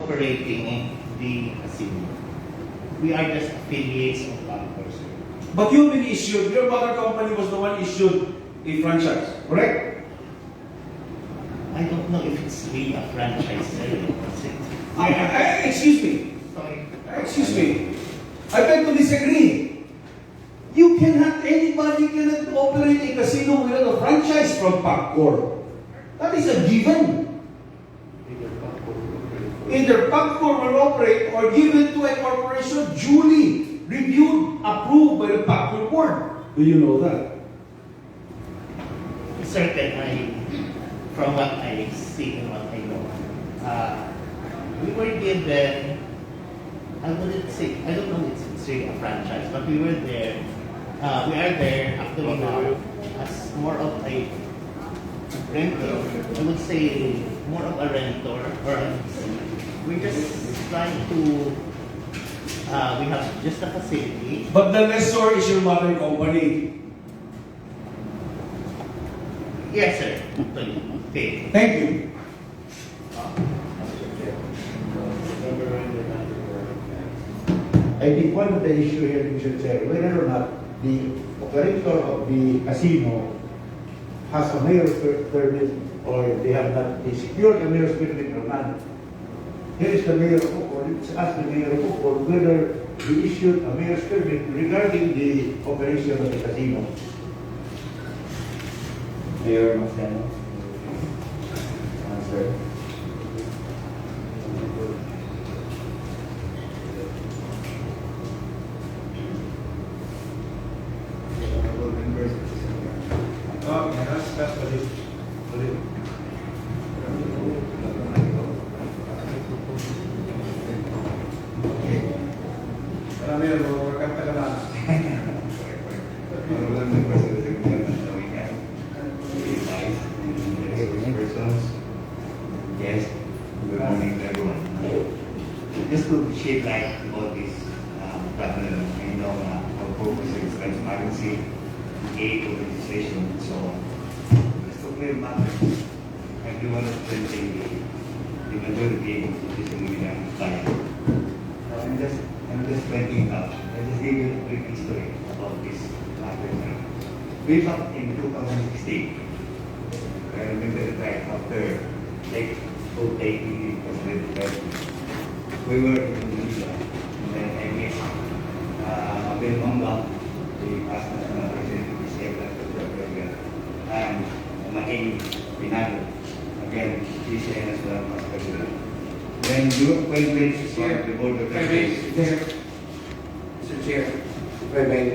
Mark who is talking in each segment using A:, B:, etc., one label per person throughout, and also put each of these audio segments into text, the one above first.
A: operating the casino. We are just affiliates of Opol, sir.
B: But you've been issued, your mother company was the one issued a franchise, correct?
A: I don't know if it's really a franchise, sir.
B: Excuse me.
A: Sorry.
B: Excuse me. I beg to disagree. You cannot, anybody cannot operate a casino without a franchise from PAGCOR. That is a given. Either PAGCOR will operate or give it to a corporation duly reviewed, approved by the PAGCOR board. Do you know that?
A: Sir, from what I see and what I know, we were given, I wouldn't say, I don't know if it's really a franchise, but we were there, we are there actually now as more of a rental, I would say more of a rentor, or we're just trying to, we have just a facility.
B: But the lessor is your mother company.
A: Yes, sir. Actually. Okay.
B: Thank you.
C: I think one of the issue here, Mr. Chair, whether or not the operator of the casino has a mayor's permit or they have not secured a mayor's permit or not. Here is the mayor of Opol. Let's ask the mayor of Opol whether he issued a mayor's permit regarding the operation of the casino. Mayor Marciano. Sir.
B: That's what it is.
D: Yes, good morning to everyone. Just to shed light about this problem, I know our focus is transparency, aid of legislation, and so on. Just to clear matters, everyone is presenting the majority of the Pilipinas client. I'm just pointing out, I just give you a brief history about this matter. Way back in 2016, I remember the time after like taking president, we were in Indonesia, and then I met Bill Mamba, the past national president of the state of the and Maing Pinado, again, PCN as well as president. Then when we served the board of trustees.
E: Mr. Chair, if I may,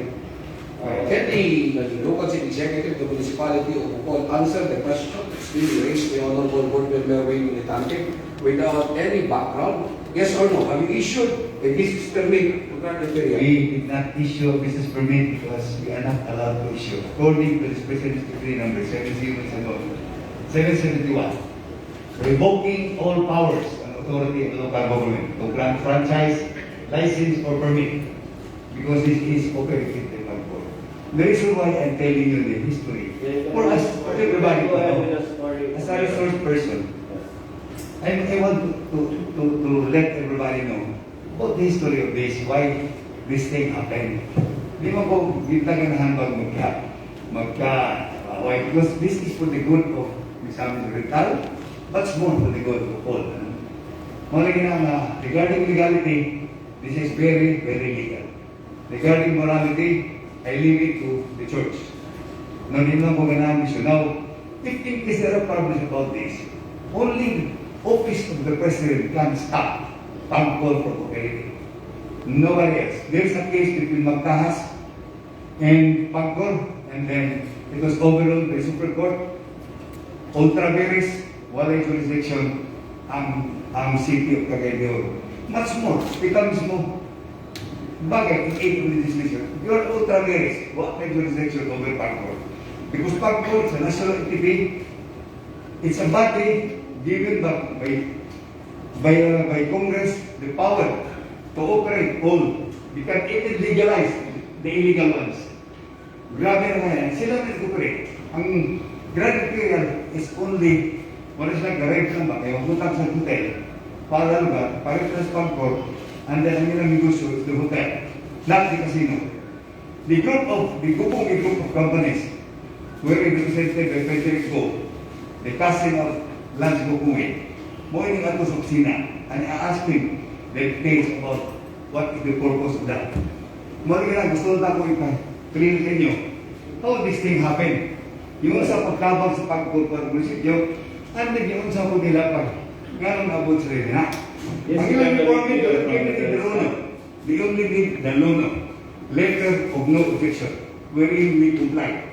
E: can the local city executive, the municipality of Opol answer the question that's being raised by Honorable Board Member Wayne Militante without any background? Yes or no? Have you issued a business permit to grant the area?
D: We did not issue a business permit because we are not allowed to issue. According to the President's Decree number 771, revoking all powers and authority of the local government to grant franchise, license, or permit, because this is operated by PAGCOR. The reason why I'm telling you the history, for us, for everybody, as a resource person, I want to let everybody know about the history of this, why this thing happened. Di mo po, gitaganahan why? Because this is for the good of some rental, but more for the good of all. Regarding legality, this is very, very legal. Regarding morality, I leave it to the church. Now, if there are problems about this, only office of the president can stop PAGCOR from operating. Nobody else. There's a case between Magtahas and PAGCOR, and then it was overruled by the Supreme Court. Ultra Vires, wala jurisdiction ang city of Cagayan de Oro. Much more, becomes more. Bagay, in aid of legislation, your ultra vires, what jurisdiction over PAGCOR? Because PAGCOR is a national entity, it's a body given by Congress the power to operate all. We can even legalize the illegal ones. Grabe naman yan. Sila nag-operate. Ang grand imperial is only, what is like the rent lang ba? Kaya magutang sa hotel. para lugar, para transport, and then ang ilang negosyo is the hotel, not the casino. The group of companies were represented by Frederick Go, the cousin of Lance Gokungwe. Mo ining ato sa opisina, and I asked him the details about what is the purpose of that. Mo rin gusto na ko i-clear ninyo how this thing happened. Yung sa pagkabang sa pagpulpar munisipyo, and yung sa pagdilapag, nga nang abot sa rin na. Ang ilang informant, they only need the lono, letter of no objection, wherein we comply.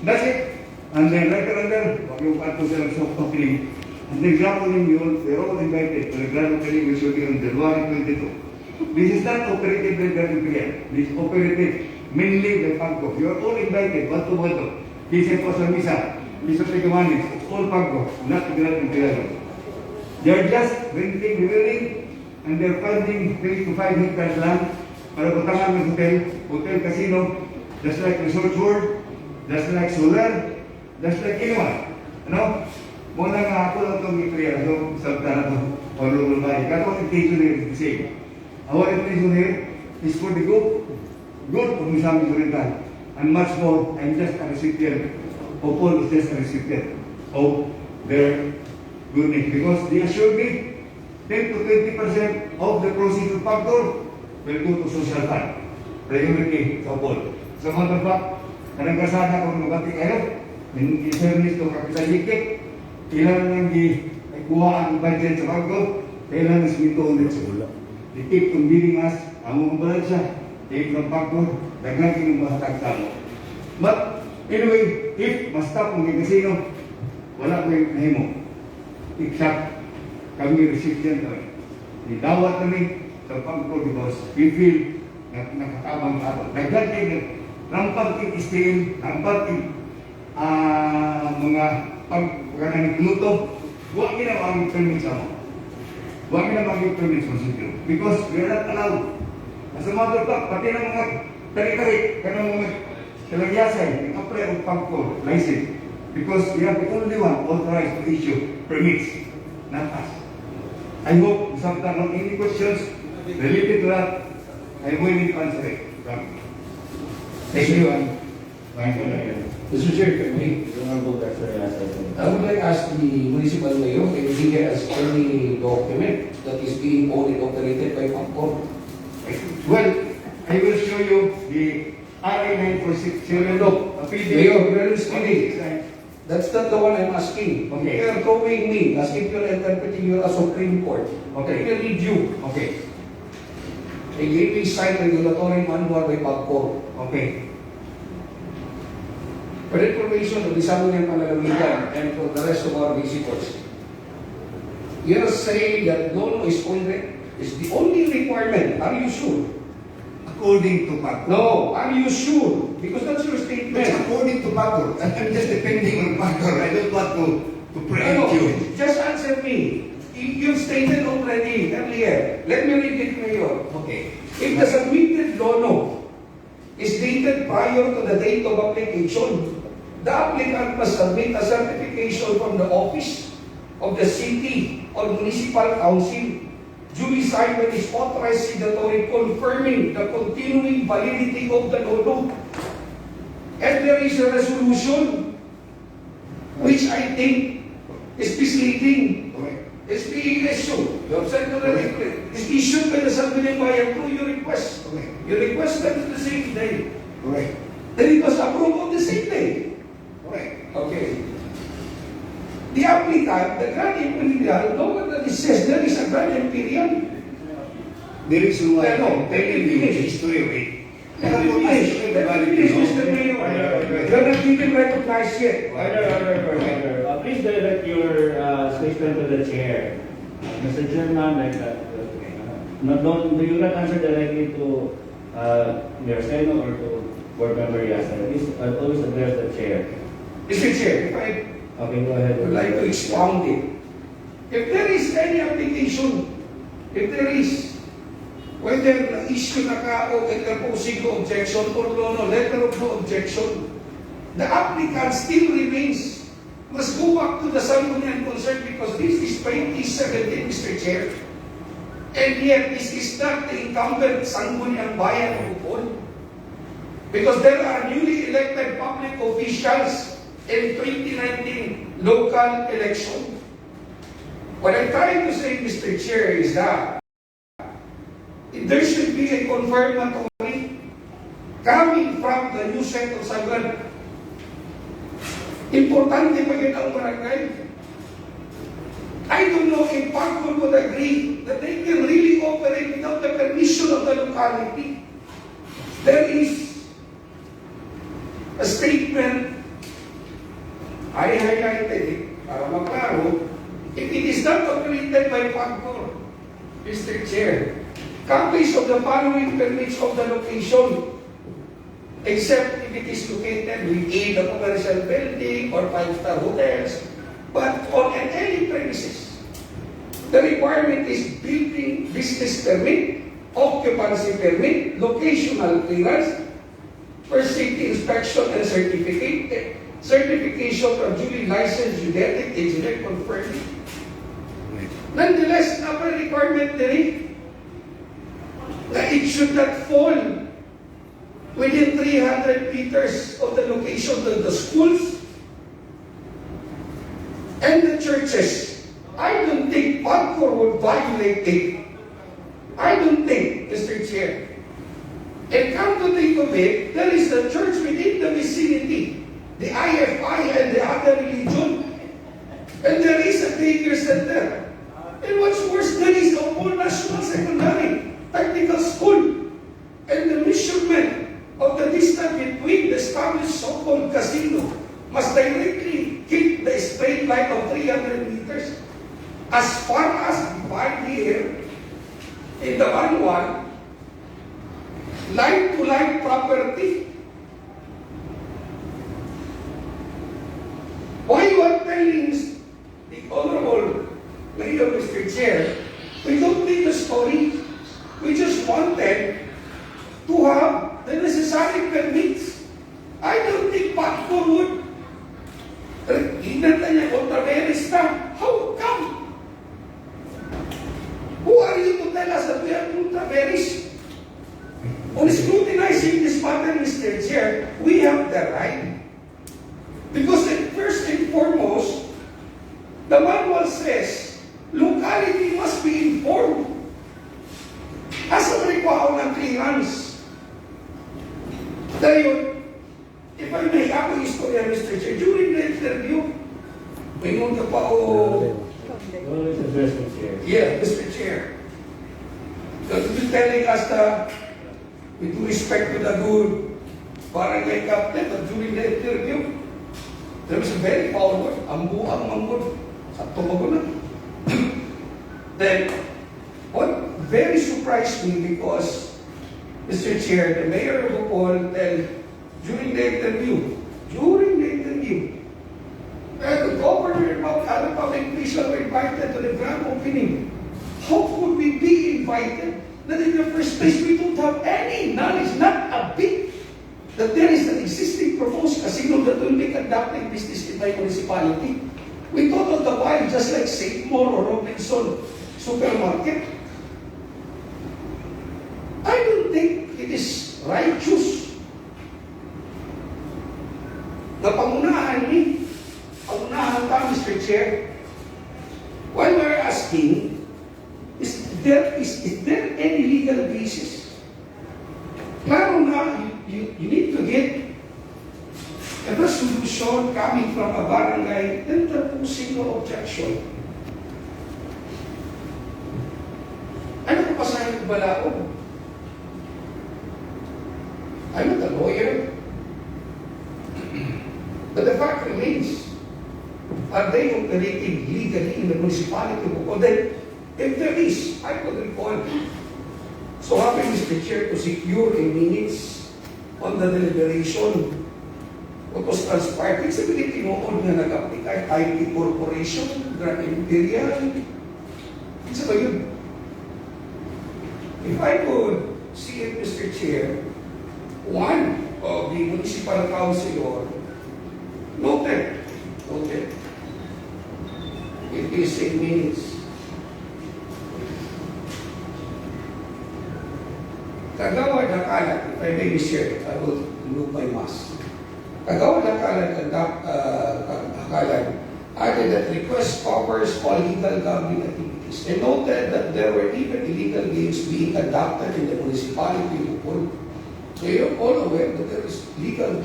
D: That's it. And then later on then, pag yung pato sila sa opening, and then grand opening yun, they're all invited to the grand opening which will be on January 22. This is not operated by grand opening. This is operated mainly by Pagco. You are all invited, one to one to. Kisa po sa misa, Mr. Tegawanis, it's all Pagco, not the grand opening. They are just renting the building and they're funding 3 to 5 hectares land para butangan ng hotel, casino, just like Resort World, just like Solar, just like anyone. Ano? Muna nga ako lang itong i-clear sa na ito, o local body. Katong intention here is the same. Our intention here is for the good of Misamis Oriental. And much more, I'm just a recipient. Opol is just a recipient of their goodness. Because they assured me 10 to 20% of the proceeds of Pagdor will go to social fund. Priority sa Opol. Sa matter of fact, kanang kasana kung nabati kayo, in fairness to Kapitan Hikik, kailangan lang ikuha ang budget sa Pagdor, kailangan smito ulit sa ulo. They keep on giving us ang mga balansya, take from Pagdor, daglang kinumahatag tamo. But anyway, if ma-stop ang casino, wala ko yung nahimo. Except kami recipient kami. Nidawat kami sa Pagdor because we feel na nakatabang sa ato. Dagdag kayo, rampag i-steel, rampag mga pagkakanang luto, huwag ginawa ang permits mo. Huwag ginawa ang permits mo sityo. Because we are not allowed. As a matter of fact, pati ng mga tarik-tarik, kanang mga talagyasay, yung apply of Pagdor license. Because we are the only one authorized to issue permits, not us. I hope sometimes on any questions related to that, I'm willing to answer it.
E: Thank you.
B: Mr. Chair, can we?
E: I would like to ask the municipal mayor if he has any document that is being owned and operated by Pagcor.
D: Well, I will show you the RA 946 serial look.
E: Mayor, very speedy. That's not the one I'm asking.
D: Okay.
E: You are throwing me as if you're interpreting your Supreme Court.
D: Okay.
E: Let me read you.
D: Okay.
E: A gaming site regulatory manual by Pagcor.
D: Okay.
E: For information of the Sangguniang Panalamigan and for the rest of our visitors, you're saying that loan is the only requirement. Are you sure?
D: According to Pagcor.
E: No, are you sure? Because that's your statement.
D: It's according to Pagcor. I'm just depending on Pagcor. I don't want to preempt
E: No,
D: you.
E: just answer me. You've stated already earlier. Let me read it, Mayor.
D: Okay.
E: If the submitted loan is dated prior to the date of application, the applicant must submit a certification from the office of the city or municipal council, duly signed by its authorized signatory confirming the continuing validity of the loan. And there is a resolution which I think is misleading.
D: Okay.
E: It's being issued. Your secretary is issued by the Sangguniang Bayan through your request.
D: Okay.
E: You requested the same day.
D: Correct.
E: Then it was approved on the same day.
D: Correct.
E: Okay. The applicant, the grand imperial, nowhere that it says there is a grand imperial.
D: The reason why
E: No,
D: I'm telling you the history of it.
E: Let me finish. Let me finish, Mr. Mayor. You're not even recognized yet.
C: Please direct your statement to the chair. Mr. Chairman, do you not answer directly to Mayor Seno or to Board Member Yasa? Please always address the chair.
E: Mr. Chair, if I
C: Okay, go ahead.
E: would like to expound it. If there is any application, if there is, whether issue na ka o interposing no objection or no letter of no objection, the applicant still remains must go back to the Sangguniang concern because this is 2017, Mr. Chair. And yet, this is not the incumbent Sangguniang Bayan of Opol. Because there are newly elected public officials in 2019 local election. What I'm trying to say, Mr. Chair, is that there should be a confirmatory coming from the new set of Sangguniang. Importante pa yun ang barangay. I don't know if Pagcor would agree that they can really operate without the permission of the locality. There is a statement, I highlighted it, para maklaro, if it is not operated by Pagcor, Mr. Chair, copies of the following permits of the location, except if it is located within the commercial building or five-star hotels, but on any premises. The requirement is building business permit, occupancy permit, locational clearance, first safety inspection and certification from duly licensed genetic engineer confirmed. Nonetheless, upper requirement din that it should not fall within 300 meters of the location of the schools and the churches. I don't think Pagcor would violate it. I don't think, Mr. Chair. And come to think of it, there is a church within the vicinity, the IFI and the other religion. And there is a daycare center. And what's worse, there is a Opol National Secondary Technical School. And the measurement of the distance between the established so-called casino must directly hit the straight line of 300 meters. As far as defined here in the manual, line-to-line property. Why you are telling the Honorable Mayor, Mr. Chair, we don't need the story. We just wanted to have the necessary permits. I don't think Pagcor would. Hinanta niya ultra-verista. How come? Who are you to tell us that we are ultra-veris? On scrutinizing this matter, Mr. Chair, we have the right. Because first and foremost, the manual says, locality must be informed. Asa require ng clearance? Dahil, if I may ako istorya, Mr. Chair, during the interview, may nung pa o... Yeah, Mr. Chair. Because you're telling us that with due respect to the good barangay captain, but during the interview, there was a very foul word, ambuang manggod, sa tumago na. Then, what very surprised me because, Mr. Chair, the mayor of Opol during the interview, the governor and other public officials were invited to the grand opening. How could we be invited? That in the first place, we don't have any knowledge, not a bit, that there is an existing proposed casino that will be conducting business in my municipality. We thought of the while, just like Seymour or Robinson Supermarket. I don't think it is righteous na pangunahan Mr. Chair, while we're asking, is there any legal basis? Klaro na, you need to get a resolution coming from a barangay interposing no objection. Ano ko pa sa inyo balaod? I'm not a lawyer. But the fact remains, are they operating legally in the municipality of Opol? Then, if there is, I could recall, so happy Mr. Chair to secure a minutes on the deliberation. What was transpired, it's a very tinood nga nag-apply, IT Corporation, Grand Imperial. Isa ba yun? If I could see it, Mr. Chair, one of the municipal councilor noted Please, 8 minutes. Kagawad ng kalat, if I may share, I will remove my mask. Kagawad ng kalat added that request covers all legal gambling activities and noted that there were even illegal games being conducted in the municipality of Opol. So you're all aware that there is legal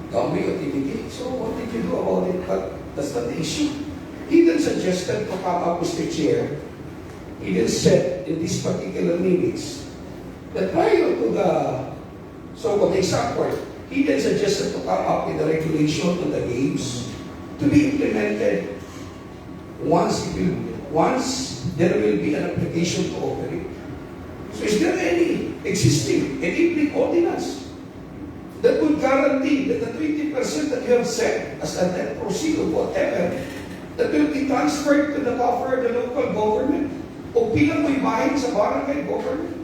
E: gambling activity. So what did you do about it? But that's not the issue. He then suggested to come up, Mr. Chair, he then said in these particular minutes that prior to the so-called exam court, he then suggested to come up with a regulation on the games to be implemented once there will be an application to operate. So is there any existing, any ordinance that would guarantee that the 20% that you have set as a net proceed or whatever, that will be transferred to the coffer of the local government o bilang may bahay sa barangay government?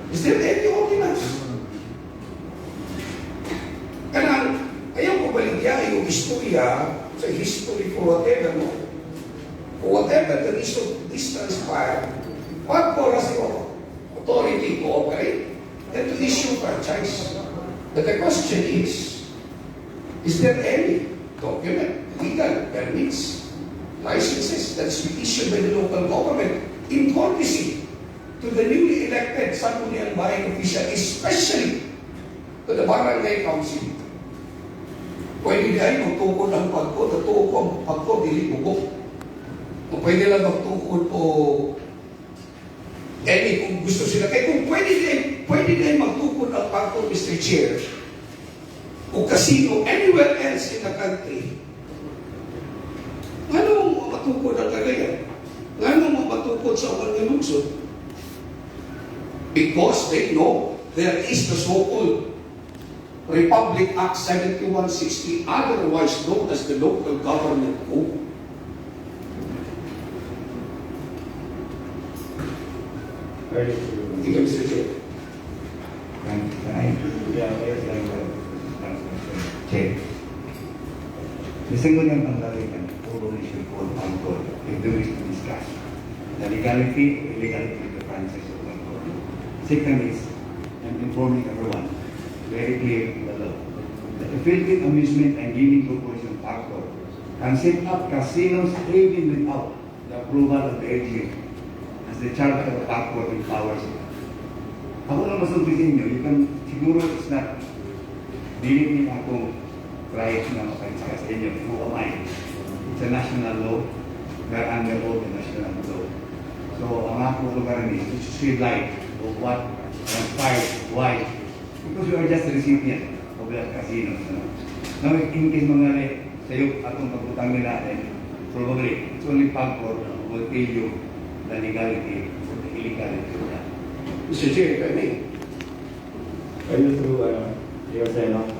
E: Is there any ordinance? Kanang, ayaw ko baligya yung istorya sa history for whatever, no? For whatever the reason this transpired, what for us the authority to operate and to issue franchise? But the question is there any document, legal permits, licenses that's been issued by the local government in courtesy to the newly elected sangguniang bayang official, especially to the barangay council? Pwede din magtukod ang pagkod, at tukod ang pagkod, dili bubok. Kung pwede lang magtukod o kung gusto sila. Kaya kung pwede din magtukod ang pagkod, Mr. Chair, o casino anywhere else in the country, nga naman matukod ang Cagayan? Nga naman matukod sa Umangan Lungsod? Because they know there is the so-called Republic Act 7160, otherwise known as the Local Government Code.
C: Very true.
E: Thank you, Mr. Chair.
D: Chair. Isang ko niyang panglalikan, puro na siya po ang code, if there is to discuss the legality, illegality of the franchise of one code. Second is, I'm informing everyone, very clear in the law, that the Philippine Amusement and Gaming Corporation Factor can set up casinos even without the approval of the LGU, as the charter of Factor empowers it. Ako lang masabi sa inyo, you can, siguro it's not, dili akong right na makaisika sa inyo, who am I? It's a national law, we're under all the national law. So, ang ako lugar ni, to shed light of what transpired, why. Because you are just a recipient of that casino. Now, in case mga sa'yo atong pagputang nila, probably it's only Pagcor will tell you the legality or the illegality of that.
E: Mr. Chair, if I may.
C: Are you through your Senate?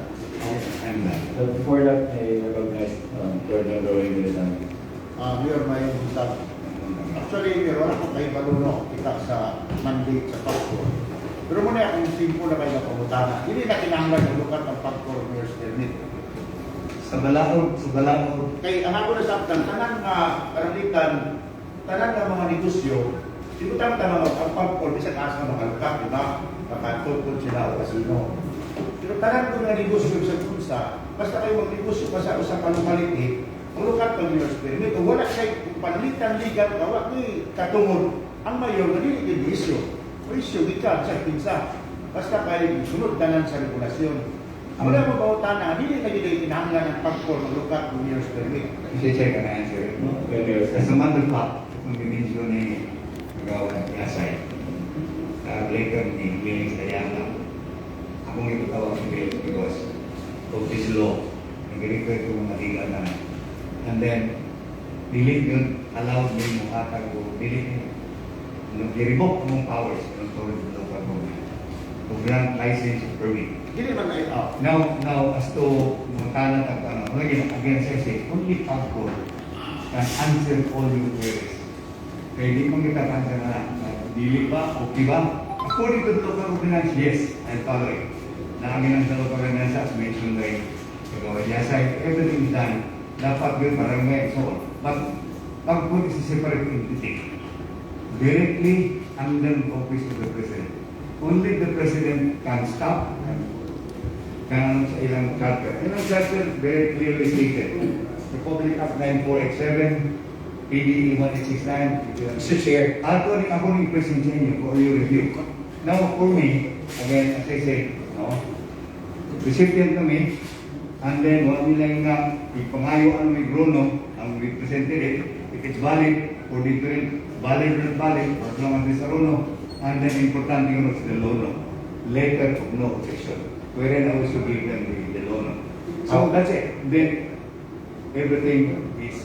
D: I'm done.
C: So before that, I recognize Colonel Roy Militan.
F: Mayor, may usap. Actually, Mayor, wala ko kayo maluno kita sa mandate sa Pagcor. Pero muna akong simple na kayo na pamutana. Hindi na kinahanglan yung lukat ng Pagcor Mayor's Permit.
D: Sa balaod.
F: Kaya ang ako na sa tanan nga karalikan, tanan nga mga negosyo, sigutang tanong ang Pagcor, bisang asa ng alukap, di ba? Makatulpon sila o kasino. Pero tanan ko nga negosyo sa kunsa, basta kayo mag-negosyo pa sa usang panumaliti, ang lukat ng Mayor's Permit, o wala kayo panalitan legal, kawak ni katungod, ang mayor na dili isyo. O isyo, ikaw sa pinsa. Basta kayo sunod tanan sa regulasyon. Mula mo bautana, hindi na kayo kinahanglan ng Pagcor ng lukat ng Mayor's Permit.
D: Kasi check ang answer. As a matter of fact, kung bimensyon ni Magawa ng Yasay, sa later ni Willis Dayana, akong ipatawag ng Bill because of this law, nag-refer to mga legal na. And then, delete yun, allowed me mo atag o delete yun. I-revoke mong powers ng authority of local government to grant license or permit.
F: Hindi man ay
D: Now, as to mga kalat at again, I say, only Pagcor can answer all your queries. Kaya di mo kita answer na dili ba, okay ba? According to the local ordinance, yes, I follow it. Nakagin ang local ordinance as mentioned by Kagawad Yasay, everything is done. Dapat yun, barangay, and so on. But Pagpun is a separate entity, directly under the office of the President. Only the President can stop and can sa ilang charter. Ilang charter very clearly stated. Republic Act 9487, PDE 1869.
E: Mr. Chair.
D: Ako ni present sa inyo for your review. Now, for me, again, as I said, no, recipient kami, and then what nila nga ipangayo ang may grono, ang we presented it, if it's valid or different, valid or not valid, as long as it's a rono, and then importante yun is the lono, letter of no objection, wherein I also give them the lono. So that's it. Then everything is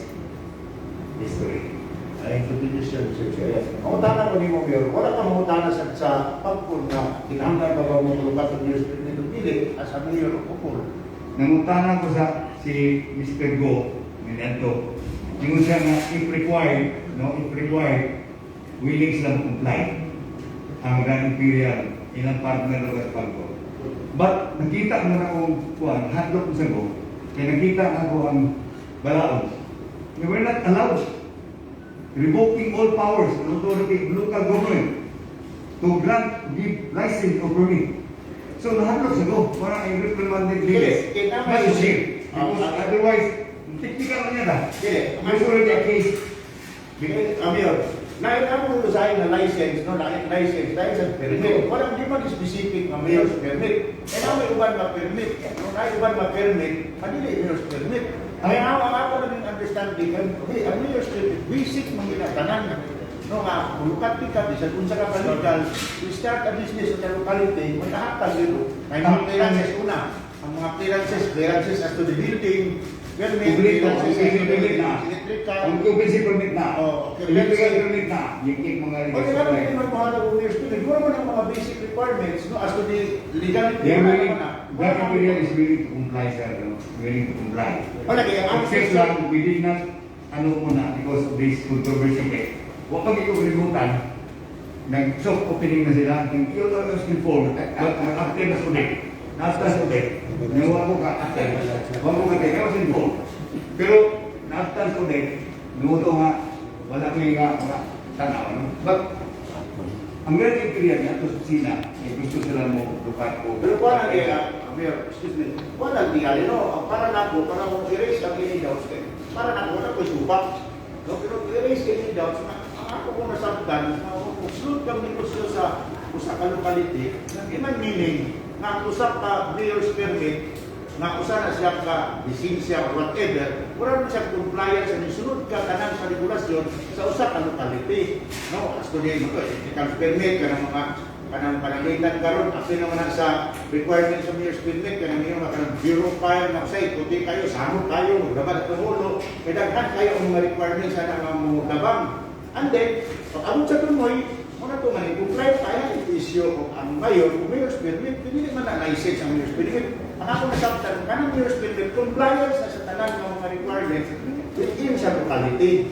D: history.
F: Ay, introduce Mr. Chair. Mangutana ko ni mo, Mayor, wala kang mangutana sa pagpun na kinahanglan ba mo tulukat ng Mayor's Permit to Pili as a Mayor of Opol.
D: Nangutana ko sa si Mr. Go, Minento, yung siya nga, if required, willing silang comply ang running period ilang partner ng Pagko. But nakita mo na akong kuwan, hotdog ko sa Go, kaya nakita na ako ang balaod. We were not allowed, revoking all powers of authority of local government to grant, give license or permit. So nahadlok sa Go, parang ay reprimanded leaders. Mas shame. Because otherwise, tiktika na niya na. There's already a case.
F: Mayor, nakita mo sa na license, no? License, license permit. Walang di man specific na Mayor's Permit. Kaya may uban ma-permit. Kung may uban ma-permit, madili Mayor's Permit. Kaya ako naging understanding, ang Mayor's Permit, basic mga ginatanan. No nga, lukat-pikat, kung sa kapalitan, to start a business sa locality, may nakakal dito. May mga clearances una. Ang mga clearances as to the building, permit, clearances as to the electrical.
D: Ang occupancy permit na. Electrical permit na. Yung mga
F: Pag nga naman yung mahalaga ng Mayor's Permit, gawin mo ng mga basic requirements, no, as to the legality.
D: That area is willing to comply, sir. Willing to comply.
F: Wala, kaya ang
D: Except lang, we did not, muna, because of this controversy. Huwag kami kalimutan, nag-soft opening na sila, yung EOS before, after na sulit. After sulit, nawa ko ka, after. Huwag ko ka tayo, I was involved. Pero, after sulit, nuto nga, wala ko yung mga tanaw. But, ang ganyan period na ito sila, gusto sila mo lukat ko.
F: Pero wala Mayor, excuse me, wala nangyari, no? Para na ako, para kung i-raise ang any doubts, para na ako, wala ko subak. No, pero i-raise any doubts, ako kung nasabdan, kung slot kang negosyo sa ka locality, iman meaning, na usap ka Mayor's Permit, na usa na siya ka lisensya or whatever, wala na siya compliance sa sunod ka tanan sa regulasyon sa usa ka locality. No, as to the electrical permit, kanang panangitan karon kasi naman sa requirements sa Mayor's Permit, kanang iyo kanang bureau file na say puti kayo, samot kayo, dapat tumulo, kay daghan kayo ang mga requirements sa mga dabang. And then, pag amon sa tumoy, muna ito man, i-comply tayo issue ang mayor, kung Mayor's Permit, hindi man na license ang Mayor's Permit. Ang ako nasabtan, kanang Mayor's Permit, compliance na sa tanan ng mga requirements, within sa locality.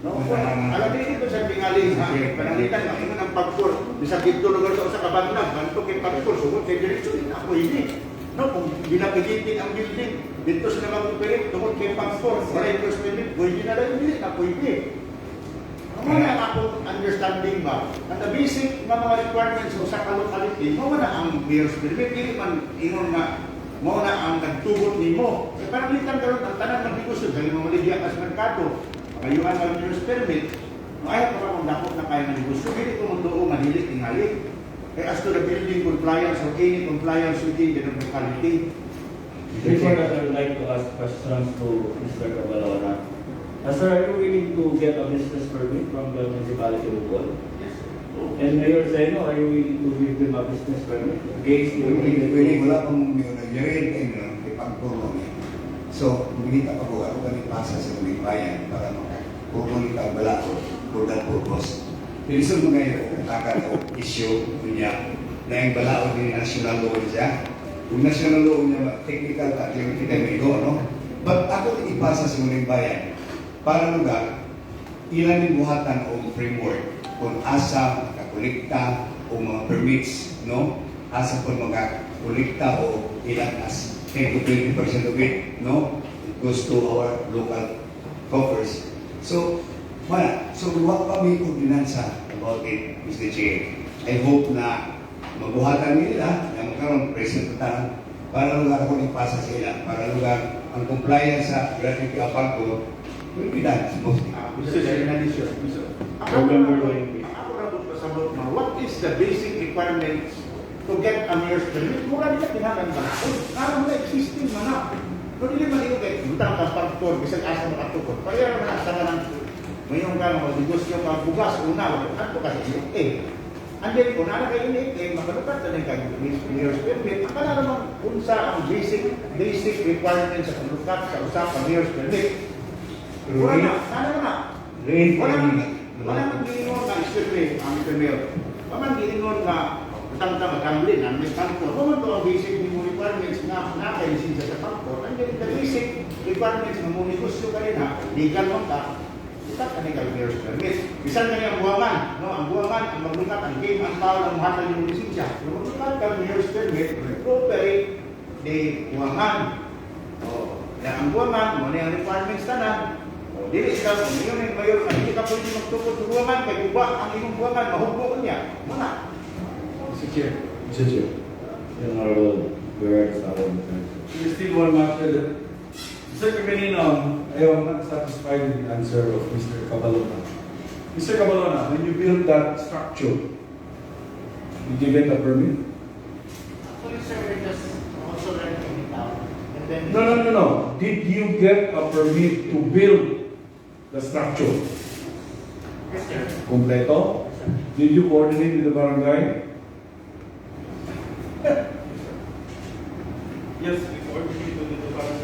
F: No? Alam din ito sa tingaling, panangitan, ito ng pagpur, bisang dito lugar sa kabanlag, ganito kay pagpur, sugod kay diretso, hindi na pwede. No, kung ginapigitin ang building, dito sa nag-operate, tungkol kay pagpur, wala yung Mayor's Permit, pwede na lang, hindi na pwede. Ano na akong understanding ba? Ang basic mga requirements sa locality, mo na ang Mayor's Permit, hindi man ingon na mo na ang nagtugot nimo. E parang litan karon ang tanan ng negosyo dahil mga ligya sa merkado. Pagayuan ang Mayor's Permit, no ay pa kung dapat na kaya ng negosyo, hindi ko mundo manili tingali. As to the building compliance or any compliance within the locality.
G: Before that, I would like to ask questions to Mr. Cabalona. Sir, are you willing to get a business permit from the municipality of Opol?
F: Yes.
G: And Mayor Zeno, are you willing to give them a business permit? Against
H: Pwede wala pong nangyari kayo ng ipagpuro niya. So, bumita pa po ako kami pasa sa mga bayan para makapuruli ka bala ko for that purpose. Pilisod mo ngayon, kakataw issue niya na yung bala ko din national law niya. Kung national law niya, technical at yung kita no? But ako ipasa sa mga bayan para lugar, ilan yung buhatan o framework kung asa makakolekta o mga permits, no? Asa kung makakolekta o ilan as 10 to 20% of it, no? It goes to our local coffers. So, wala. So, huwag kami ordinansa about it, Mr. Chair. I hope na mabuhatan nila na magkaroon presentahan para lugar ko ipasa sa ila, para lugar ang compliance sa gratuity apart ko will be done, supposedly.
F: Mr. Chair, in addition, ako na po pasabot na, what is the basic requirements to get a mayor's permit? Mura nila tinagan ba? Parang na existing man na. Kung hindi man ito kayo, butang ka pagkor, bisag asa makatukot. Pagkaya naman asa ka ng mayroong ka ng negosyo ka bugas, una, ano kasi and then, kung nana kayo makalukat na rin kayo mayor's permit, akala naman kung sa ang basic requirements sa paglukat sa usapang mayor's permit. Wala na, sana na. Wala nang giningon na isipre, Mr. Mayor. Wala nang giningon na utang-utang magkamuli na may pangkor. Kung ito ang basic requirements na nakailisensya sa pangkor, and then the basic requirements na mong negosyo ka rin ha, legal mo ka, ikat ka rin kayo mayor's permit. Bisan ka niya ang buwangan, no? Ang buwangan, ang maglukat, ang game, ang tao ng mahal ng lisensya. Kung maglukat ka mayor's permit, cooperate di buwangan. Na ang buwangan, mo na yung requirements tanan, dili ka kung yun yung mayor, hindi ka pwede magtukod sa buwangan, kay kuba ang inyong buwangan, mahugbo niya. Mga.
B: Mr. Chair. Mr. Chair.
G: Honorable Guerrero Salon.
B: There's still one matter that Mr. Caganino, I am not satisfied with the answer of Mr. Cabalona. Mr. Cabalona, when you built that structure, did you get a permit?
A: Actually, sir, we're just also renting it out. And then,
B: No. Did you get a permit to build the structure?
A: yes, sir.
B: Completo? Did you coordinate with the barangay?
I: Yes, before we go to the parang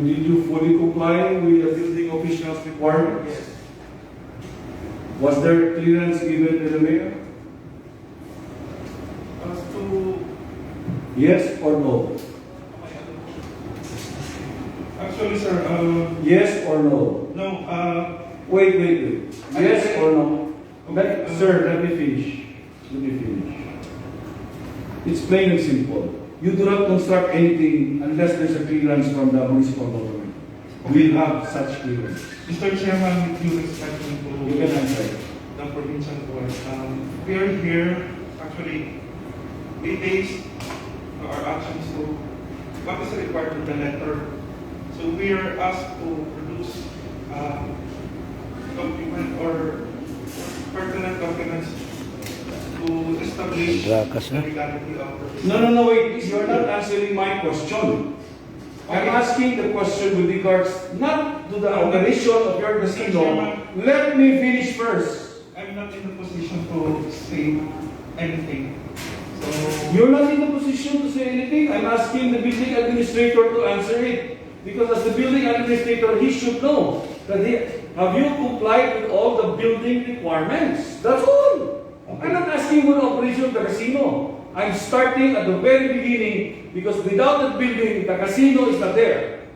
B: Did you fully comply with the building official's requirements?
I: Yes.
B: Was there clearance given to the mayor?
I: As to
B: Yes or no?
I: actually, sir,
B: Yes or no?
I: no,
B: Wait. Yes or no? Sir, let me finish. It's plain and simple. You do not construct anything unless there's a clearance from the municipal government. We'll have such clearance.
I: Mr. Chairman, with due respect
B: You
I: to
B: can answer.
I: the provincial board, we are here actually we base our actions to what is required of the letter. So we are asked to produce document or pertinent documents to establish the legality of
B: No, wait, please. You're not answering my question. I'm asking the question with regards not to the operation of your casino. Let me finish first.
I: I'm not in the position to say anything. So
B: You're not in the position to say anything. I'm asking the building administrator to answer it. Because as the building administrator, he should know that have you complied with all the building requirements? That's all. I'm not asking for the operation of the casino. I'm starting at the very beginning because without the building, the casino is not there.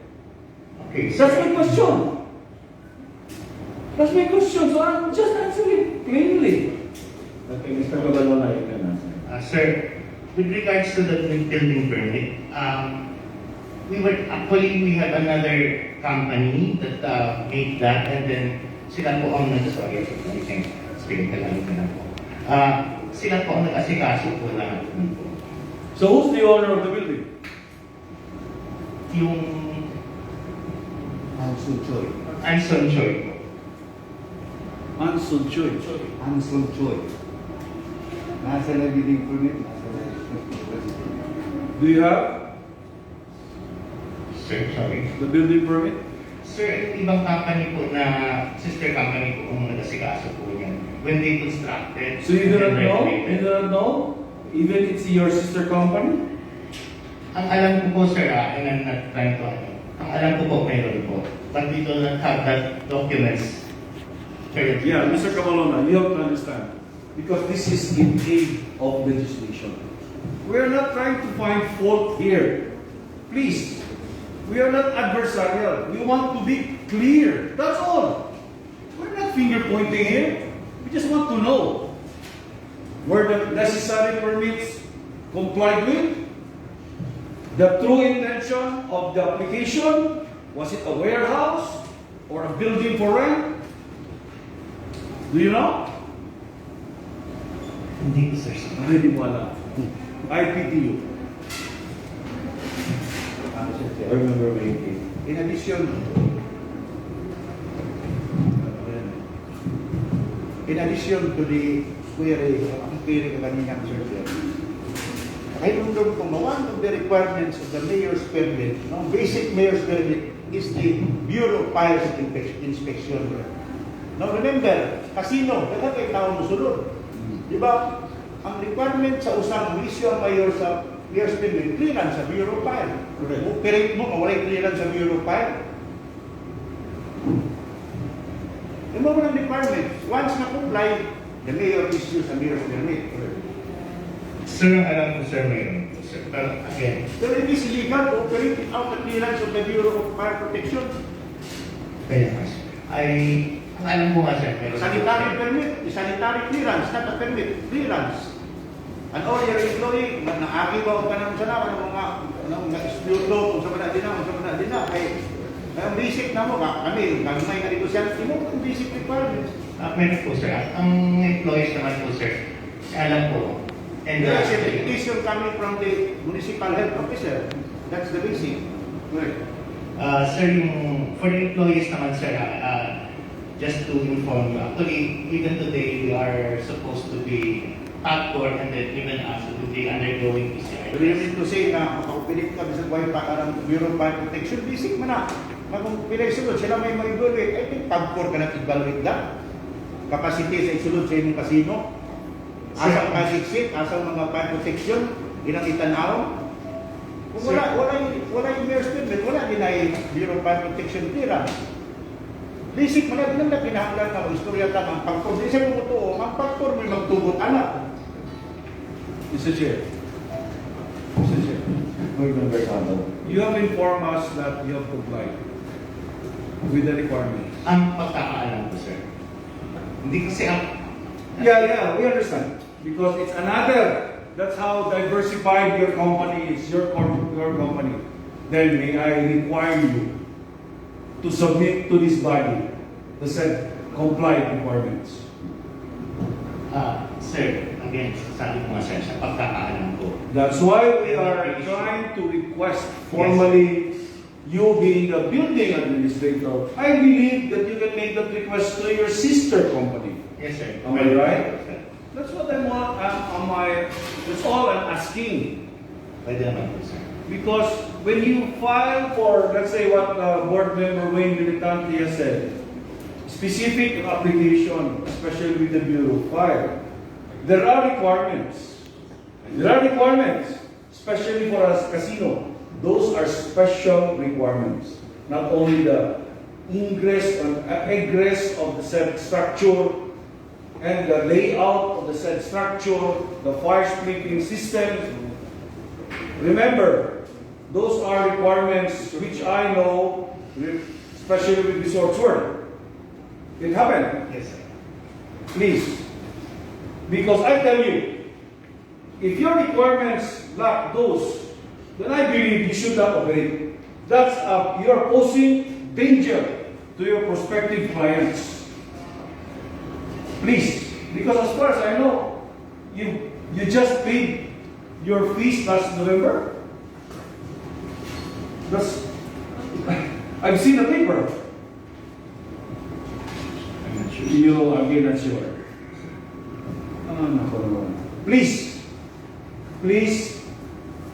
A: Okay,
B: That's my question. That's my question. So I'm just answering plainly.
G: Okay, Mr. Cabalona, you can answer.
A: Sir, with regards to the building permit, we had another company that made that, and then sila po ang nag-sorry, I think, speaking Tagalog na po. Sila po ang nag-asikaso po lahat po.
B: So who's the owner of the building?
A: Yung
F: Anson Choi.
A: Anson Choi po.
B: Anson Choi.
F: Anson Choi. Nasa na building permit, nasa na
B: Do you have
A: Sir, sorry.
B: the building permit?
A: Sir, ibang company po na sister company po ang nag-asikaso po yan. When they constructed.
B: So you do not
A: and
B: know?
A: renovated.
B: You do not know? Even it's your sister company?
A: Ang alam ko po, sir, and I'm not trying to ang alam ko po, mayroon po. But we do not have that documents. Currently.
B: Yeah, Mr. Cabalona, you have to understand. Because this is in aid of legislation. We are not trying to find fault here. Please, we are not adversarial. We want to be clear. That's all. We're not finger pointing here. We just want to know were the necessary permits complied with? The true intention of the application, was it a warehouse? or a building for rent? Do you know?
A: Hindi ko, sir.
B: Hindi mo alam. IPTU.
C: Mr. Chair.
G: Board Member Wayne.
C: In addition, to the query, ang query ka kanina, Mr. Chair, I don't know kung one of the requirements of the mayor's permit, no, basic mayor's permit is the Bureau of Fires Inspection. Now remember, casino, dapat kayo tao musulod. Di ba? Ang requirement sa usang issue ang mayor sa mayor's permit, clearance sa Bureau of Fire. Operate mo, mawalay clearance sa Bureau of Fire. Yung mga requirement, once na-comply, the mayor issues a mayor's permit.
D: Sir, ang alam ko, sir, mayroon po, sir. Pero again,
C: So it is legal to operate without the clearance of the Bureau of Fire Protection.
D: kaya nga, sir. Ang alam ko nga, sir, meron.
C: Sanitary permit, sanitary clearance, not a permit, clearance. And all your employee, naagi ba ka naman sa naman ng mga dispute law, kung sa mga din na, kay ang basic na mo, kami, kagumay na dito siya, mo ang basic requirements.
D: Meron po, sir. Ang employees naman po, sir, alam po. And
C: There is a dictation coming from the municipal health officer. That's the basic. Correct.
D: sir, for the employees naman, sir, just to inform you, actually, even today, we are supposed to be actor and then even us to be undergoing PCR.
C: So you mean to say na makapilit ka sa buhay pa ng Bureau of Fire Protection, basic mo na. Kung pinagsulod, sila may mag-evaluate. I think pag-core ka na-evaluate lang. Capacity sa isulod sa inyong kasino. Asang mag-exit, asang mga fire protection, ilang itanaw. Kung wala yung mayor's permit, wala din ay Bureau of Fire Protection clearance. Basic mo na, din na pinahanglan na istorya ka ng pag-core. Di siya totoo, ang pag-core may magtugot anak.
B: Mr. Chair.
G: Board Member Sando.
B: You have informed us that you have complied with the requirements.
D: Ang pagkakaalam ko, sir. Hindi kasi ang...
B: Yeah, we understand. Because it's another. That's how diversified your company is, your company. Then may I require you to submit to this body the said compliant requirements.
D: Sir, again, sabi ko nga, sir, sa pagkakaalam ko.
B: That's why we are trying to request formally you being the building administrator. I believe that you can make that request to your sister company.
D: Yes, sir.
B: Am I right? That's what that's all I'm asking.
D: Pwede naman po, sir.
B: Because when you file for, let's say what Board Member Wayne Militante has said, specific application, especially with the Bureau of Fire, there are requirements. Especially for a casino. Those are special requirements. Not only the ingress and egress of the said structure, and the layout of the said structure, the fire sprinkling system. Remember, those are requirements which I know, especially with Resorts World. It happened.
D: Yes, sir.
B: Please. Because I tell you, if your requirements lack those, then I believe you should not operate. That's you're posing danger to your prospective clients. Please, because as far as I know, you just paid your fees last November. I've seen the paper.
D: I'm not sure.
B: Again, not sure. Please,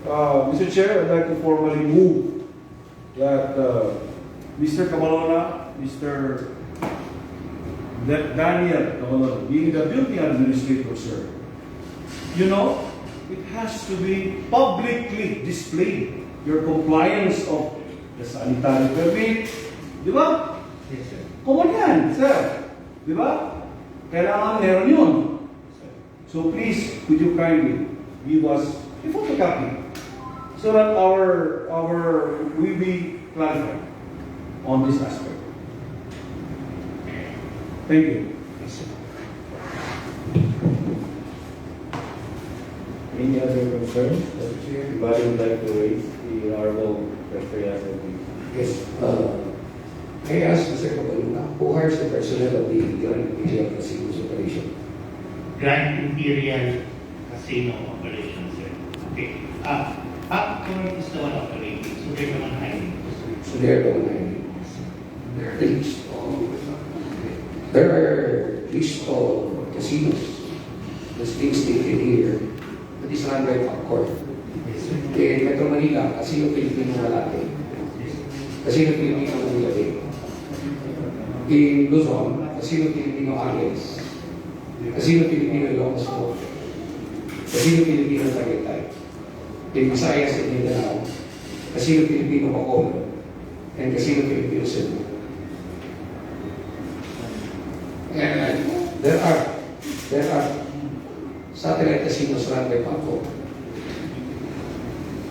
B: Mr. Chair, I'd like to formally move that Mr. Cabalona, Mr. Daniel Cabalona, being the building administrator, sir, you know, it has to be publicly displayed your compliance of the sanitary permit. Di ba?
D: Yes, sir.
B: Common yan, sir. Di ba? Kailangan meron yun. So please, could you kindly give us a photocopy so that we be clarified on this aspect. Thank you.
D: Yes, sir.
G: Any other concerns that anybody would like to raise? The Honorable Secretary.
E: Yes. I ask Mr. Cabaluna, who hires the personnel of the Grand Imperial Casinos operation?
A: Grand Imperial Casino Operation, sir. Okay. Popcorn is the one operating, so they're the one hiring.
E: So they're the one hiring. There are list of casinos that's being stated here that is run by Popcorn.
A: Yes, sir.
E: In Metro Manila, Casino Filipino Malate. Casino Filipino Manila Bay. In Luzon, Casino Filipino Angeles. Casino Filipino Ilocos Norte. Casino Filipino Tagaytay. In Visayas and Mindanao, Casino Filipino Opol. And Casino Filipino Cebu. And there are satellite casinos run by Paco.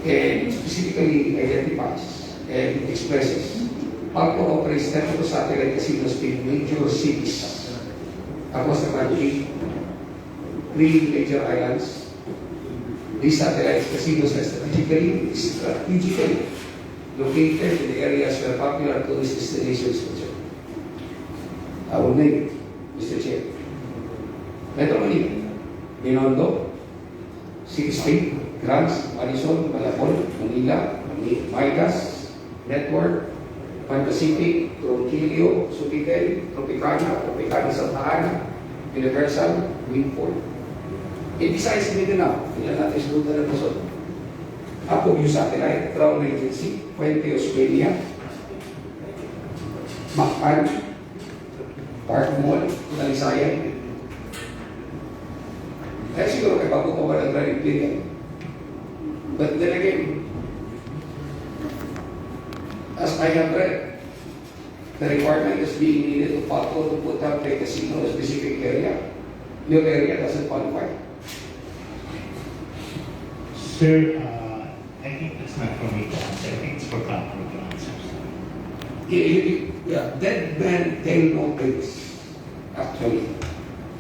E: And specifically identifies and expresses Paco operates network satellite casinos in major cities across the country, 3 major islands. These satellite casinos are strategically located in the areas where popular tourist destinations are concerned. I will name it, Mr. Chair. Metro Manila, Binondo, City Street, Grants, Madison, Malabon, Manila, Maigas, Network, Pan Pacific, Tronquillo, Subitel, Tropicana Santa Ana, Universal, Wingport. In Visayas, Mindanao, ilan natin sa lugar na Luzon. Apo yung satellite, Crown Agency, Puente Australia, Macpan, Park Mall, Talisayan. Kaya siguro kay bago pa ba ng Grand Imperial. But then again, as I have read, the requirement is being needed to follow to put up a casino in a specific area. Your area doesn't qualify.
A: Sir, I think that's not for me to answer. I think it's for Popcorn to answer.
E: Yeah, dead men tell no tales, actually,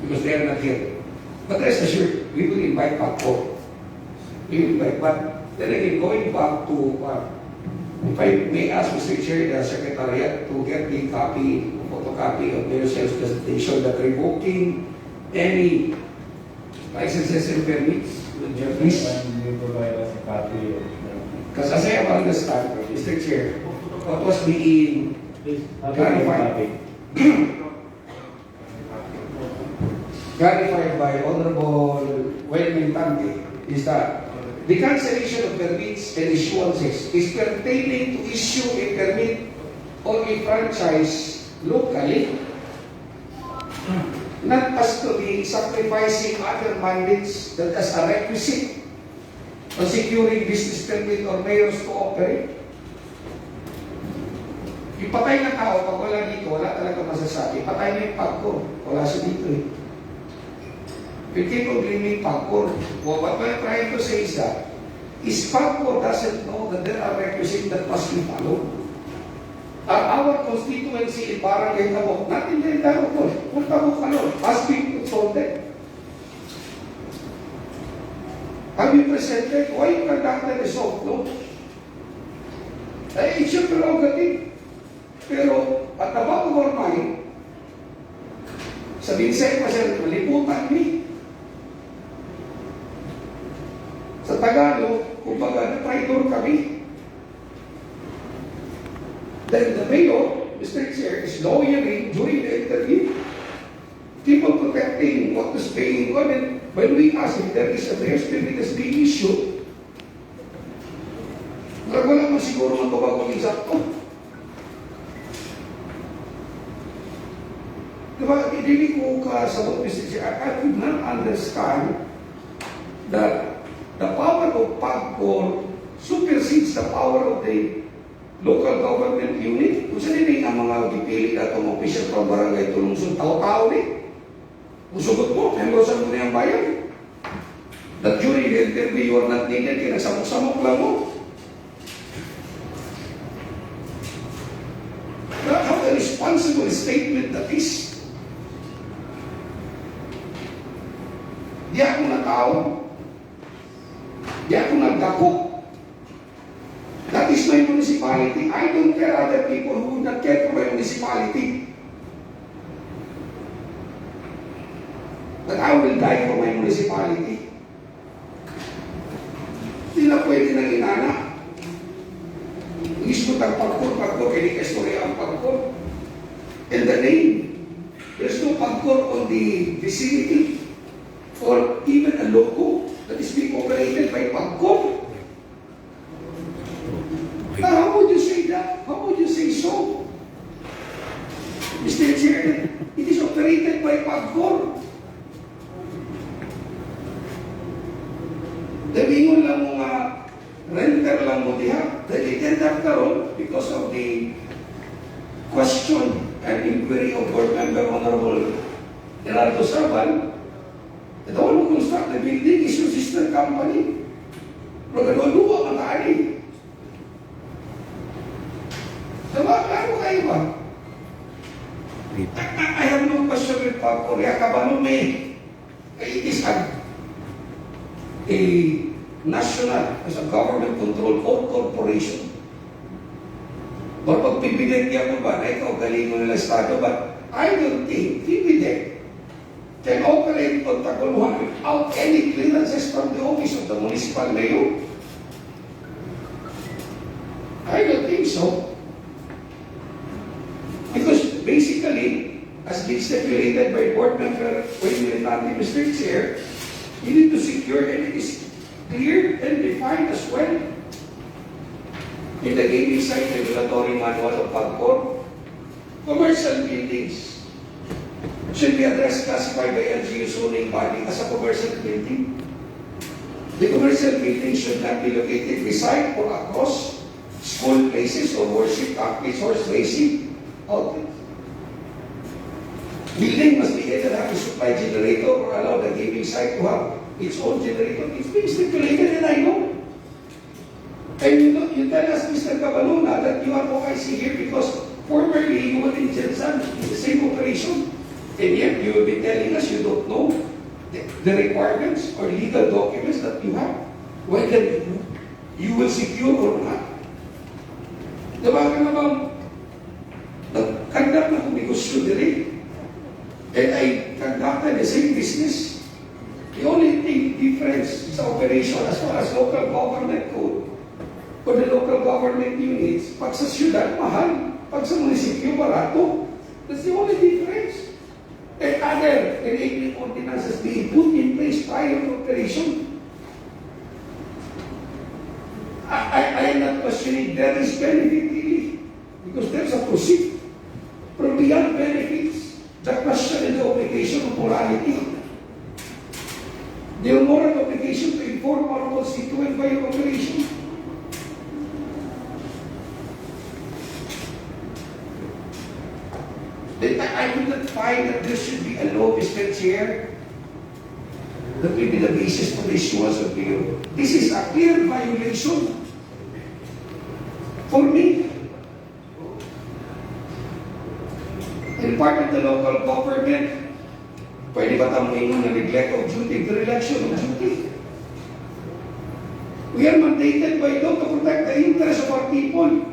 E: because they are not here. But rest assured, we will invite Popcorn. We will invite, but then again, going back to, if I may ask Mr. Chair, the Secretariat, to get the photocopy of their sales presentation that revoking any licenses and permits. Please.
G: When you provide us a copy of
E: Because as I have understand, Mr. Chair, what was being
G: please have a
E: clarified
G: copy.
E: clarified by Honorable Wayne Tante is that the cancellation of permits and issuances is pertaining to issue a permit or a franchise locally, not as to be sacrificing other mandates that as a requisite on securing business permit or mayors to operate. Ipatay na tao, pag wala dito, wala talaga masasabi. Patay na yung pagkor. Wala siya dito eh. We keep on blaming Pagcor. Well, what I'm trying to say is that Pagcor doesn't know that there are requisites that must be followed. Our constituency in Barangay Tabok, not in the entire Opol, kung Tabok alone, must be consulted. Have you presented? Why you conducted a soft launch? It's your prerogative. Pero at the back of our mind, sabihin sa'yo pa siya, maliputan ni. Sa Tagalog, kumbaga, na-traitor kami. Then the mayor, Mr. Chair, is lawyering during the interview. People protecting what is being on. And when we ask if there is a mayor's permit that's being issued, wala man siguro magbabago eksakto. Diba, hindi ko kasabot, Mr. Chair, I could not understand that the power of Pagcor supersedes the power of the local government unit. Kung saan din ang mga gipili na itong official from barangay tulungsod, tao-tao ni. Musugot mo, membrosan mo na yung bayan. That during the interview, you are not needed, kaya nagsamok-samok lang mo. That's how a responsible statement that is. Di ako natao. Di ako nagdako. That is my municipality. I don't care other people who would not care for my municipality. But I will die for my municipality. Hindi na pwede nang inana. Ismo tang pagkor, kaya di kastorya ang pagkor. And the name, there's no pagkor on the vicinity or even a logo that is being operated by pagkor. Now, how would you say that? How would you say so? Mr. Chair, it is operated by pagkor. Damingon lang mga renter lang mo diha. Dahil itendap karon because of the question and inquiry of Board Member Honorable Gerardo Sarban. The one who construct the building is your sister company. Pero gano'n ang kaani. Diba? Klaro kayo ba? I have no question with Pag Korea. Kabalo may it is a national, as a government-controlled corporation. But pag pipident niya ko ba, na ikaw galing mo nila Estado, but I don't think pipident can operate on Tacloban without any clearances from the office of the municipal mayor. I don't think so. Because basically, as been stipulated by Board Member Wayne Militante, Mr. Chair, you need to secure, and it is clear and defined as well in the gaming site regulatory manual of PAGCOR. Commercial buildings should be addressed, classified by LGU zoning body as a commercial building. The commercial building should not be located beside or across school places or worship activities, horse racing outlets. Building must be either have a supply generator or allow the gaming site to have its own generator. It's being stipulated, and I know. And you tell us, Mr. Cabaluna, that you are OIC here because formerly you were in Jensen in the same operation. And yet you will be telling us you don't know the requirements or legal documents that you have, whether you will secure or not. Diba ka naman, nagkandak na kung negosyo dili. And I conducted the same business. The only thing difference sa operation as far as local government code for the local government units, pag sa syudad, mahal. Pag sa munisipyo, barato. That's the only difference. And other enabling ordinances being put in place prior to operation. I am not questioning there is benefit really, because there's a proceed. But beyond benefits, the question and the obligation of morality. The moral obligation to inform our constituent by your operation. I would not find that there should be a law, Mr. Chair, that will be the basis for the issuance of PO. This is a clear violation. For me, in part of the local government, pwede ba tamuin mo na neglect of duty, dereliction of duty? We are mandated by law to protect the interests of our people.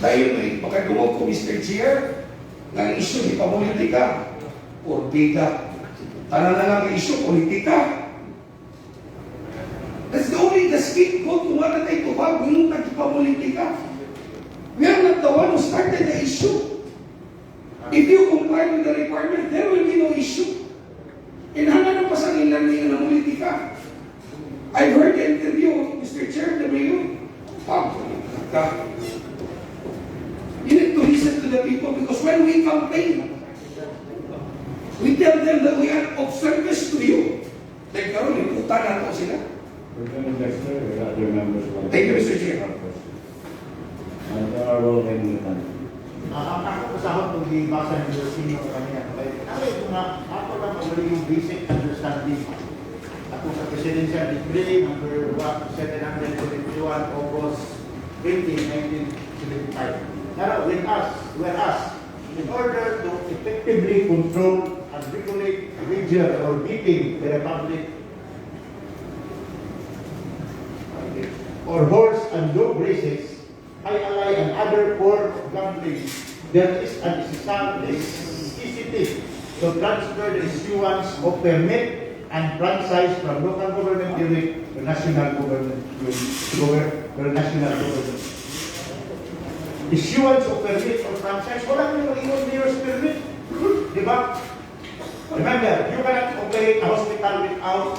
E: Dahil may makagumog ko, Mr. Chair, ng isyu di pamulitika, orbida. Tanan na lang isyu, politika. That's the only the scapegoat kung wala tayo tubag, yung nagpamulitika. We are not the one who started the issue. If you comply with the requirement, there will be no issue. Inhanga na pasangilan niya ng politika. I've heard the interview of Mr. Chair, the Mayor. You need to listen to the people because when we campaign, we tell them that we are of service to you. Like karon, iputan na ako sila. Thank you, Mr. Chair.
G: Honorable Benedict.
C: Ang ako kasahot kung ibasa ng senior kanina. Kaya kung ako lang mabali yung basic understanding. Ako sa Presidential Decree number 771 August 18, 1975. Now, we're asked, in order to effectively control and regulate region or meeting the Republic, or horse and dog races, high ally and other for gambling, there is a necessity to transfer the issuance of permit and franchise from local government unit to national government Issuance of permit or franchise, wala nang mag-iwan mayor's permit. Di ba? Remember, you cannot operate a hospital without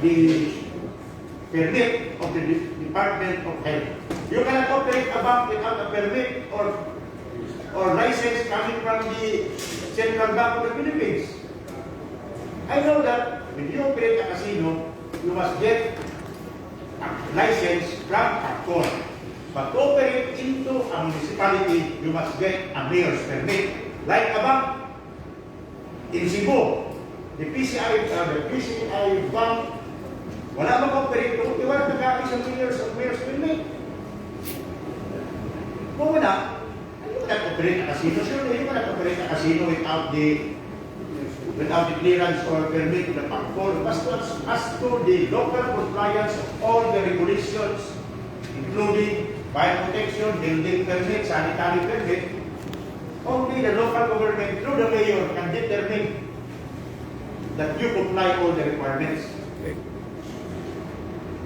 C: the permit of the Department of Health. You cannot operate a bank without a permit or license coming from the Central Bank of the Philippines. I know that when you operate a casino, you must get a license from a court. But to operate into a municipality, you must get a mayor's permit. Like a bank in Cebu, the PCI bank, wala mag-operate doon, di wala nag-aakis ang mayor's permit. Kung wala, you cannot operate a casino. Surely, you cannot operate a casino without the clearance or permit of the PACFOR. As to the local compliance of all the regulations, including fire protection, building permit, sanitary permit, only the local government through the mayor can determine that you comply all the requirements.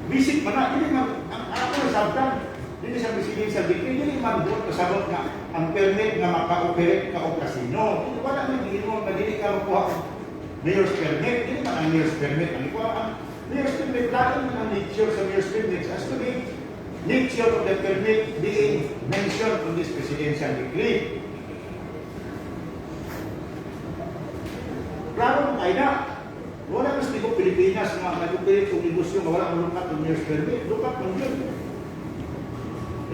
C: Visit man na, hindi man, ang ako nasabtan, hindi sa presidential decree, hindi man doon kasabot nga ang permit nga maka-operate ka o casino. Wala nang ginoo na hindi ka makuha mayor's permit, hindi man ang mayor's permit. Ang ikuha ang mayor's permit, lalo man ang nature sa mayor's permit as to the nature of the permit being mentioned in this presidential decree. Klaro mo kayo na, wala mas ko Pilipinas nga nag-operate kung negosyo nga wala ang lukat ng mayor's permit, lukat ng yun.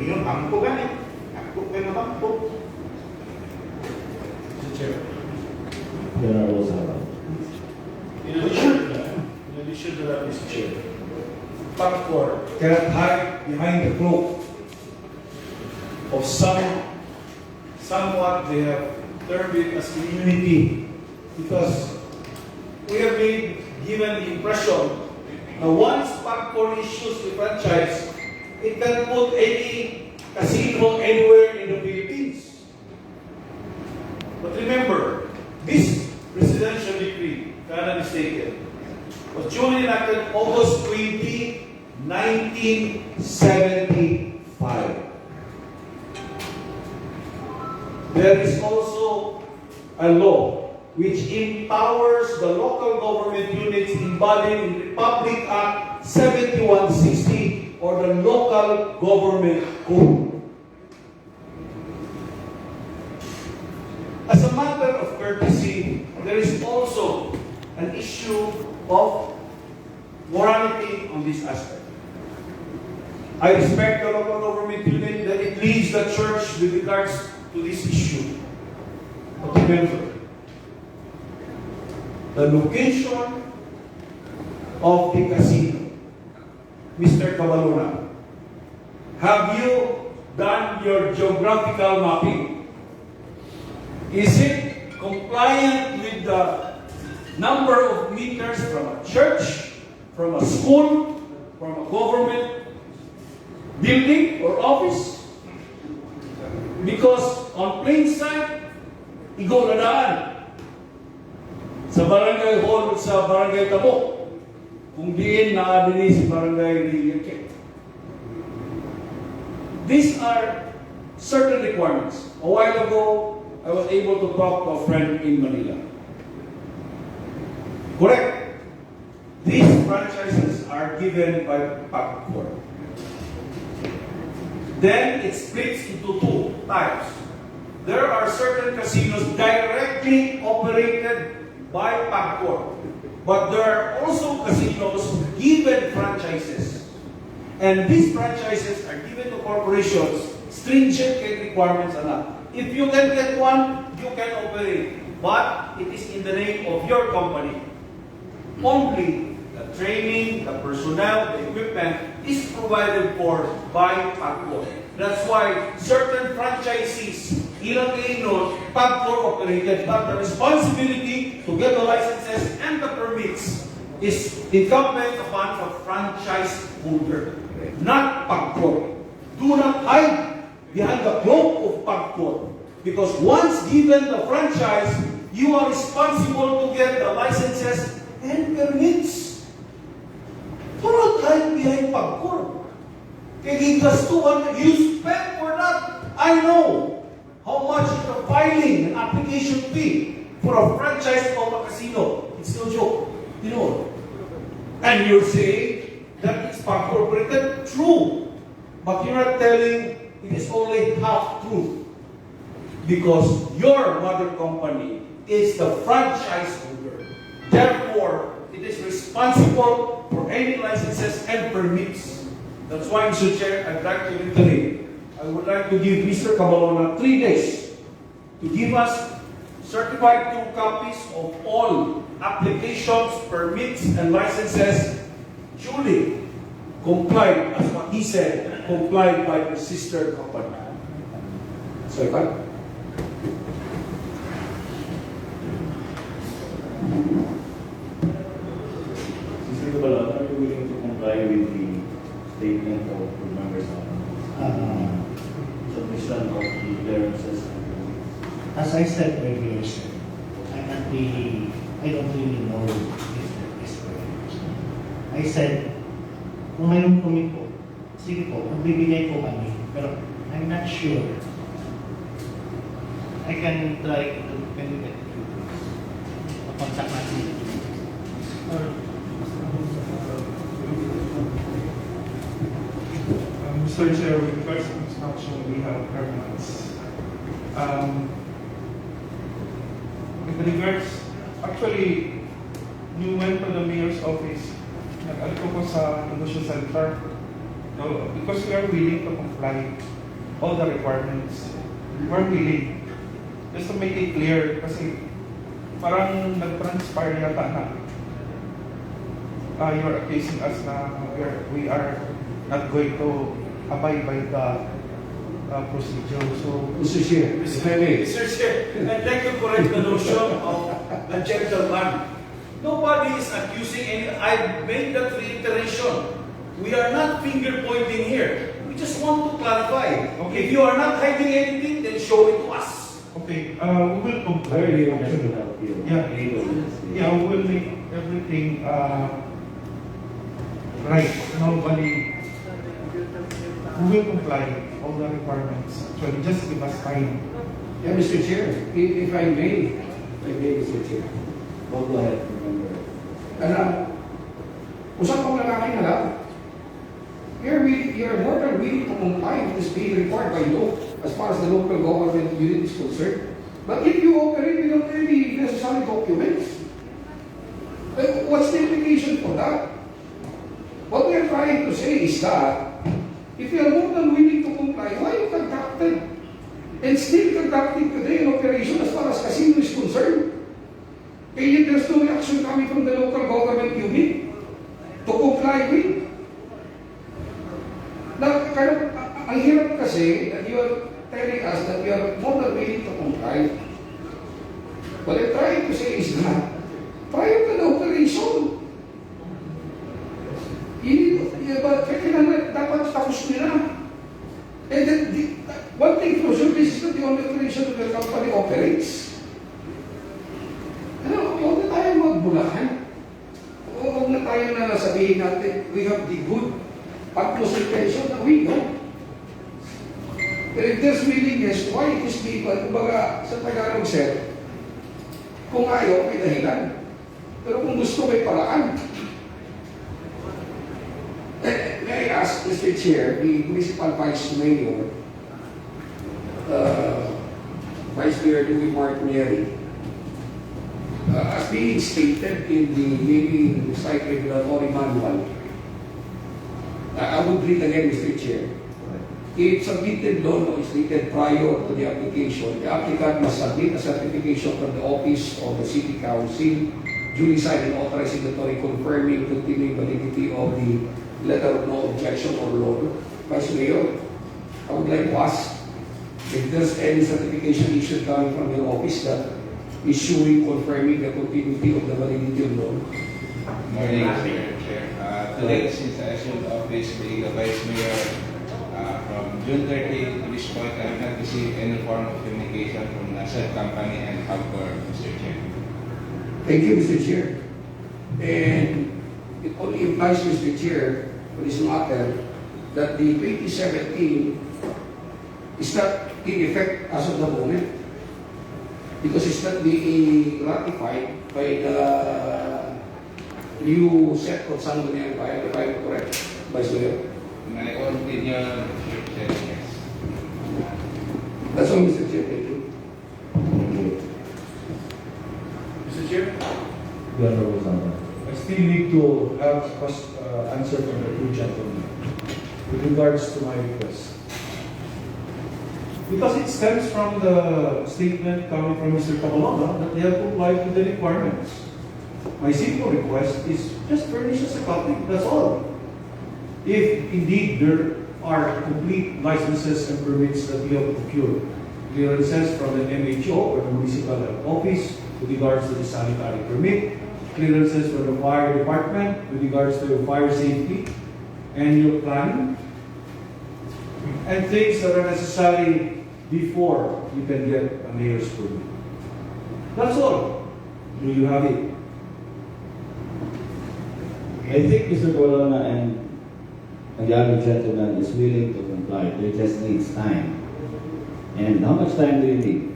C: Yung bangko ganit, ako kayo na bangko.
B: Mr. Chair. In addition to that, Mr. Chair, PACFOR cannot hide behind the cloak of somewhat they have termed it as immunity, because we have been given the impression that once PACFOR issues the franchise, it can put any casino anywhere in the Philippines. But remember, this presidential decree, if I'm not mistaken, was duly enacted August 20, 1975. There is also a law which empowers the local government units embodied in Republic Act 7160 or the Local Government Code. As a matter of courtesy, there is also an issue of morality on this aspect. I respect the local government unit that it leads the church with regards to this issue. But remember, the location of the casino, Mr. Cabalona, have you done your geographical mapping? Is it compliant with the number of meters from a church, from a school, from a government building or office? Because on plain sight, igo na daan sa barangay hall sa barangay Tabo, kung diin na adini si barangay Rillique. These are certain requirements. A while ago, I was able to talk to a friend in Manila. Correct. These franchises are given by PACFOR. Then it splits into two types. There are certain casinos directly operated by PACFOR, but there are also casinos given franchises. And these franchises are given to corporations, stringent requirements and that. If you can get one, you can operate, but it is in the name of your company. Only the training, the personnel, the equipment is provided for by PACFOR. That's why certain franchisees, ilang kainos, PACFOR operated, but the responsibility to get the licenses and the permits is incumbent upon the franchise holder. not PAGCOR. Do not hide behind the cloak of PAGCOR. Because once given the franchise, you are responsible to get the licenses and permits. Do not hide behind PAGCOR. You spent for that. I know how much is the filing and application fee for a franchise of a casino. It's no joke. You know. And you're saying that it's PAGCOR. True. But you're not telling it is only half truth. Because your mother company is the franchise holder. Therefore, it is responsible for any licenses and permits. That's why, Mr. Chair, I'd like to reiterate. I would like to give Mr. Cabalona 3 days to give us certified true copies of all applications, permits, and licenses duly complied, as what he said, complied by the sister company. So, if
G: Mr. Cabalota, are you willing to comply with the statement of the members of submission of the clearances?
A: As I said earlier, sir, I don't really know this way. I said, kung mayroong kami po, sige po, magbibigay po kami, pero I'm not sure. I can try to get contact natin.
I: Mr. Chair, with regards to construction, we have permits. With regards, actually, we went to the mayor's office. Nag-alito ko sa Negosyo Center. So, because we are willing to comply all the requirements. We're willing. Just to make it clear, kasi parang nag-transpire yata na you're accusing us na we are not going to abide by the procedure. So,
B: Mr. Chair, if I may. Mr. Chair, I'd like to correct the notion of the gentleman. Nobody is accusing any. I made that reiteration. We are not finger pointing here. We just want to clarify.
I: Okay.
B: If you are not hiding anything, then show it to us.
I: okay, we will comply.
G: Very legal to help you.
I: Yeah.
G: Legal.
I: Yeah, we will make everything right. Nobody. We will comply all the requirements. Actually, just give us time.
E: Yeah, Mr. Chair, if I may, Mr. Chair.
G: Go ahead, remember.
E: Usapang lalaki na lang. You're more than willing to comply with this being required by law as far as the local government unit is concerned. But if you operate without any necessary documents, what's the implication for that? What we are trying to say is that if you are more than willing to comply, why you conducted and still conducting today an operation as far as casino is concerned? Kaya there's no reaction coming from the local government unit to comply with. Now, ang hirap kasi that you are telling us that you are more than willing to comply. What I'm trying to say is that prior to the operation, kailangan dapat tapos nila. And then, one thing for sure, this is not the only operation that the company operates. Huwag na tayo magbulahan. Huwag na tayo na nasabihin natin, we have the good utmost intention na we know. But if there's willingness, why it is people, kumbaga sa Tagalog sir, kung ayaw, may dahilan. Pero kung gusto, may paraan. May I ask, Mr. Chair, the Municipal Vice Mayor, Vice Mayor Louis Martinelli, as being stated in the gaming site regulatory manual, I would read again, Mr. Chair. If submitted loan or is stated prior to the application, the applicant must submit a certification from the Office of the City Council, duly signed and authorized signatory confirming continuing validity of the letter of no objection or loan. Vice Mayor, I would like to ask if there's any certification issued coming from your office that issuing confirming the continuity of the validity of loan.
J: Morning, Mr. Chair. Today, since I assumed office, being the Vice Mayor, from June 30 to this point, I have not received any form of communication from the said company and Pagcor, Mr. Chair.
E: Thank you, Mr. Chair. And it only implies, Mr. Chair, for this matter, that the 2017 is not in effect as of the moment because it's not being ratified by the new set of Sangguniang Bayan, if I'm correct, Vice Mayor.
J: My opinion, Mr. Chair, yes.
E: That's all, Mr. Chair. Thank you.
B: Mr. Chair,
G: The Honorable Sandra.
B: I still need to have answer from the two gentlemen with regards to my request. Because it stems from the statement coming from Mr. Cabalona that they have complied with the requirements. My simple request is just furnish us a copy, that's all. If indeed there are complete licenses and permits that we have procured, clearances from the MHO or the municipal office with regards to the sanitary permit, clearances from the fire department with regards to fire safety, annual planning, and things that are necessary before you can get a mayor's permit. That's all. Do you have it?
G: I think Mr. Corona and the other gentleman is willing to comply. They just needs time. And how much time do you need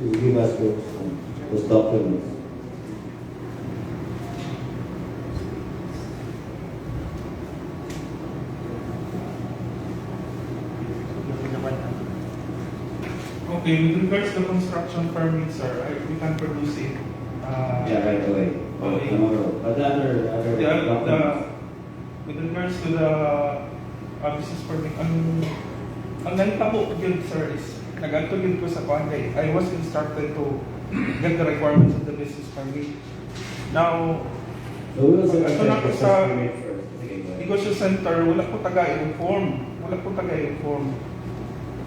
G: to give us those documents?
I: Okay, with regards to construction permits, sir, we can produce it.
G: Yeah, right away.
I: Okay.
G: Tomorrow. But the other documents.
I: With regards to the business permit, ang nahitabo ko yun, sir, is nag-alto yun ko sa Kwanday. I was instructed to get the requirements of the business permit. Now,
G: So we will
I: ito na ko sa
G: first. Okay, go ahead.
I: negosyo center, wala po taga-inform.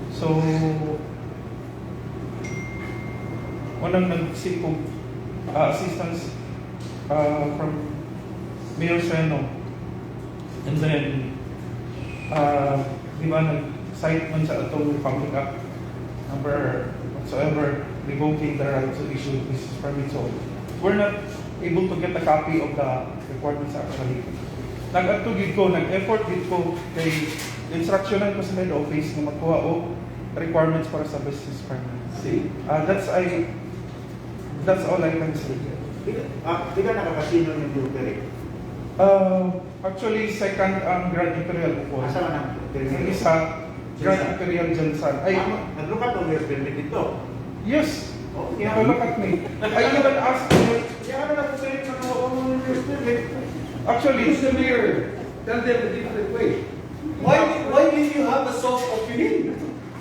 I: So, walang nag-seek of assistance from Mayor Seno. And then, di ba, nag-cite man sa itong Public Act number whatsoever, revoking the right to issue business permit. So, we're not able to get a copy of the requirements actually. Nag-atugid ko, nag-effort dito ko kay instructionan ko sa head office na magkuha o requirements para sa business permit.
F: See?
I: That's all I can say.
F: Di ka nakakasino ng Blueberry?
I: Actually, second Grand Imperial po.
F: Asa man ang
I: Yung isa, Grand Imperial Jansan. Ay,
F: naglukat o may permit dito?
I: yes.
F: Oh,
I: Yeah, look at me. I even asked you.
F: Kaya ano na kung permit na nawa mo ng permit?
I: Actually,
B: Mr. Mayor, tell them the different way. Why did you have a soft opinion?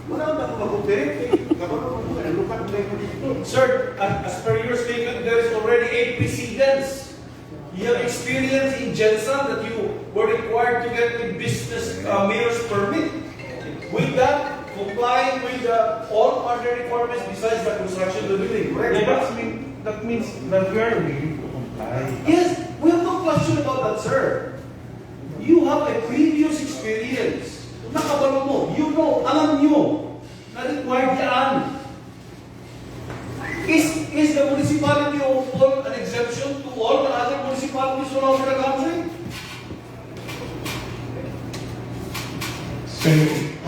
F: Wala na kung mag-permit. Naglukat mo dito.
B: Sir, as per your statement, there is already 8 precedents. You have experience in Jensen that you were required to get a business mayor's permit. With that, complying with all other requirements besides the construction of the building, correct?
I: yeah, that means that we are willing to comply.
B: Yes, we have no question about that, sir. You have a previous experience. Nakabalo mo, you know, alam nyo, na required yan. Is the municipality of Opol an exemption to all the other municipalities all over the country?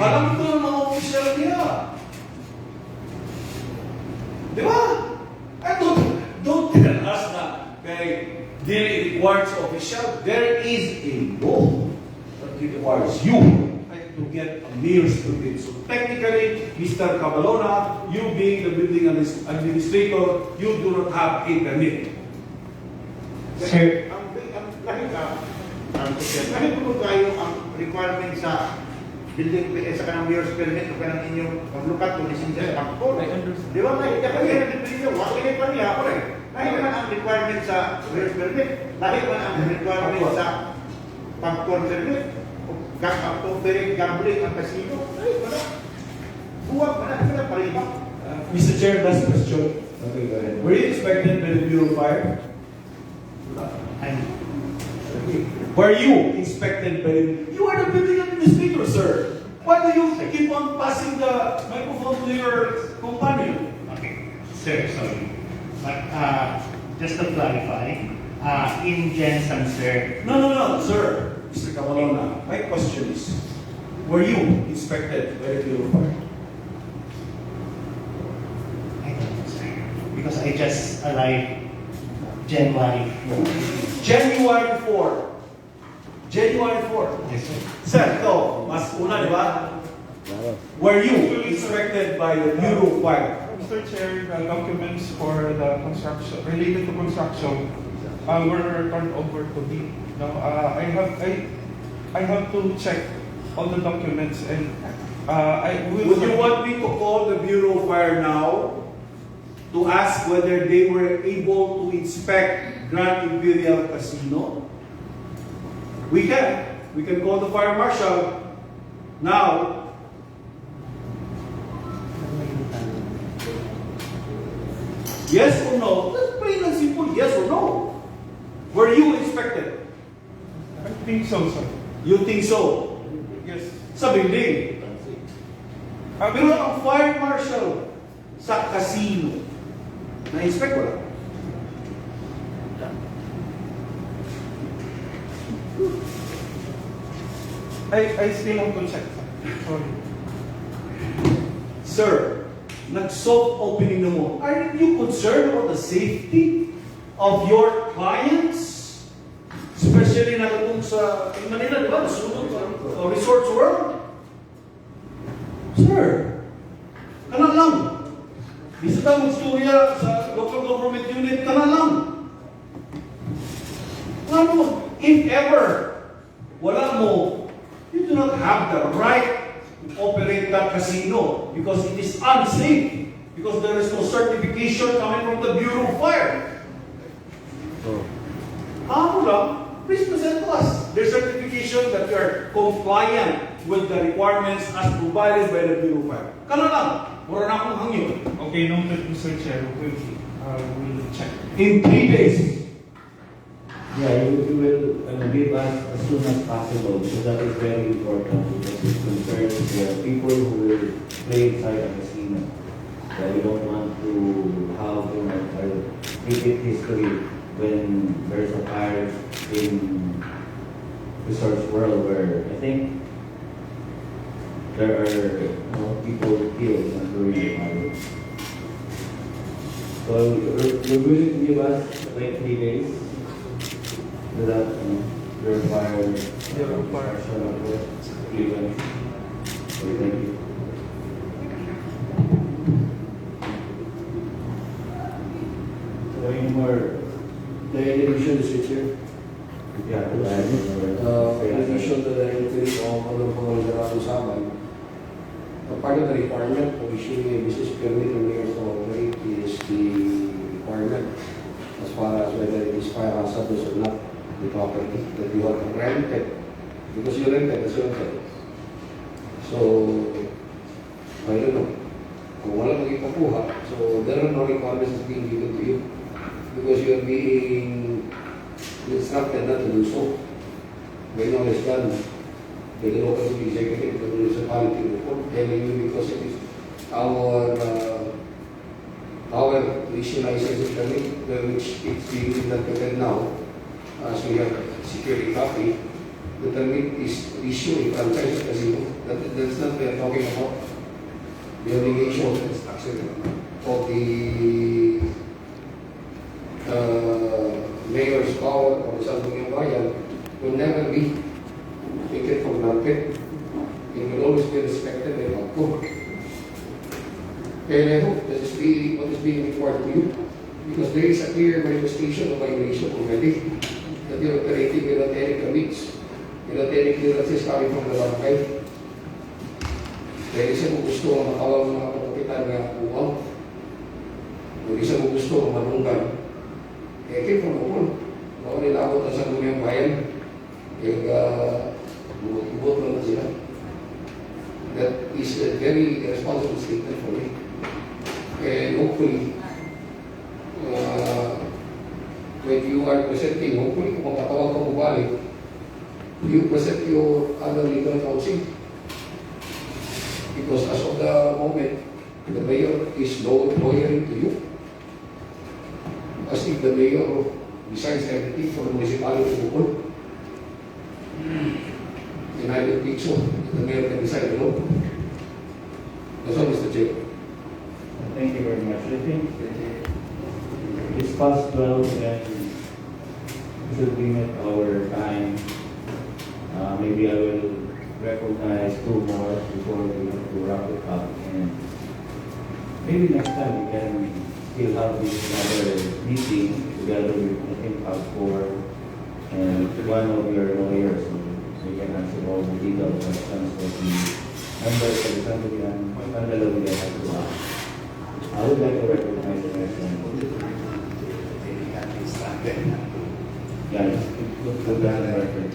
B: Alam ito ng mga opisyal niya. Di ba? And don't tell us na kay dili requires official. There is a law that requires you to get a mayor's permit. So technically, Mr. Cabalona, you being the building administrator, you do not have a permit.
F: Sir. Kahit kung tayo ang requirement sa building sa kanang mayor's permit o kanang inyong paglukat o lisensya sa Opol. Di ba? Kahit kaya nag-depende yun. Wala kayo pa niya ako rin. Dahil man ang requirement sa mayor's permit, dahil man ang requirement sa Opol permit, operate gambling ang casino, ay wala. Buwag man ang wala pareha.
B: Mr. Chair, last question.
G: Okay, go ahead.
B: Were you expected by the Bureau of Fire?
F: Ay,
B: Were you inspected by You are the building administrator, sir. Why do you keep on passing the microphone to your companion?
A: Okay, sir, sorry. But just to clarify, in Jensen, sir,
B: No, sir. Mr. Cabalona, my question is, were you inspected by the Bureau of Fire?
A: I don't know, sir. Because I just arrived January 4.
B: January 4. January 4.
A: Yes, sir.
B: Sir, ito, mas una, di ba? Were you inspected by the Bureau of Fire?
I: Mr. Chair, the documents for the construction, related to construction, were turned over to me. Now, I have to check all the documents and I will...
B: Would you want me to call the Bureau of Fire now to ask whether they were able to inspect Grand Imperial Casino? We can. We can call the fire marshal now. Yes or no? That's plain and simple. Yes or no? Were you inspected?
I: I think so, sir.
B: You think so?
I: Yes.
B: Sa building. Pero ang fire marshal sa casino, na-inspect wala?
I: I still have to check, sir. Sorry.
B: Sir, nag-soft opening na mo. Aren't you concerned about the safety of your clients? Especially na kung sa in Manila, di ba? Nasunod sa Resorts World. Sir, kanan lang. Bisa ka mag-storya sa local government unit, kanan lang. Ano, if ever, wala mo, you do not have the right to operate that casino because it is unsafe, because there is no certification coming from the Bureau of Fire. Ano lang, please present to us their certification that you are compliant with the requirements as provided by the Bureau of Fire. Kano lang, mura na akong hangyo.
I: Okay, noted, Mr. Chair. We'll check.
B: In 3 days.
G: Yeah, you will give us as soon as possible because that is very important because it concerns the people who will play inside a casino. So we don't want to have a repeat history when there's a fire in Resorts World where I think there are people killed during the fire. So you're willing to give us like 3 days? Without your fire, Cleveland. Okay, thank you. So any more?
E: The addition is here.
G: Yeah,
E: In addition to the increase of Honorable Gerardo Saban, part of the requirement for issuing a business permit in Mayor's Operate is the requirement as far as whether it is fire hazardous or not, the property that you have rented, because you rented as your rented. So, I don't know. Kung wala mag-ipakuha, so there are no requirements being given to you because you are being instructed not to do so. When all is done, the local city executive, the municipality report, telling you because it is our issue license permit, which it's being implemented now, as we have secured a copy, the permit is issued a franchise casino. That's not what we are talking about. The obligation of the mayor's power or the Sangguniang Bayan will never be taken for granted. It will always be respected and upheld. And I hope that is what is being required to you, because there is a clear manifestation of violation already, that you are operating without any permits, without any clearances coming from the barangay. Dahil isa mo gusto ang makawal ng mga kapitan na uwang, kung isa mo gusto ang manunggan, came from Opol. Baka nilabot ang Sangguniang Bayan, bumot-bumot lang na sila. That is a very responsible statement for me. And hopefully, when you are presenting, hopefully kung makatawag ka mo balik, you present your other legal counsel? Because as of the moment, the mayor is lawyering to you. As if the mayor decides everything for the municipality of Opol. And I don't think so. The mayor can decide alone. That's all, Mr. Chair.
G: Thank you very much. I think it's past 12 and we should limit our time. Maybe I will recognize 2 more before we have to wrap it up. And maybe next time we can still have this another meeting together with, I think, Opol and one of your lawyers. So we can answer all the legal questions that the members of the country and Mandalay have to ask. I would like to recognize the next one. Yeah, put that on the record.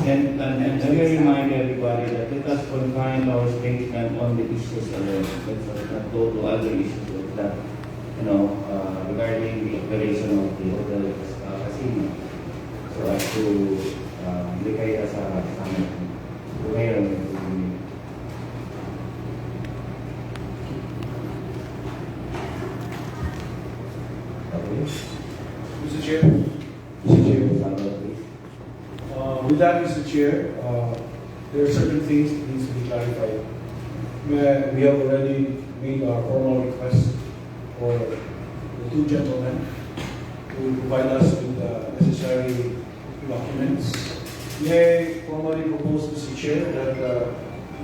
G: And let me remind everybody that let us confine our statement on the issues alone. Let's not go to other issues that, regarding the operation of the hotel casino. So as to hindi kayo sa amin. So ngayon,
B: Mr. Chair. With that, Mr. Chair, there are certain things that needs to be clarified. We have already made our formal request for the 2 gentlemen to provide us with the necessary documents. May I formally propose, Mr. Chair, that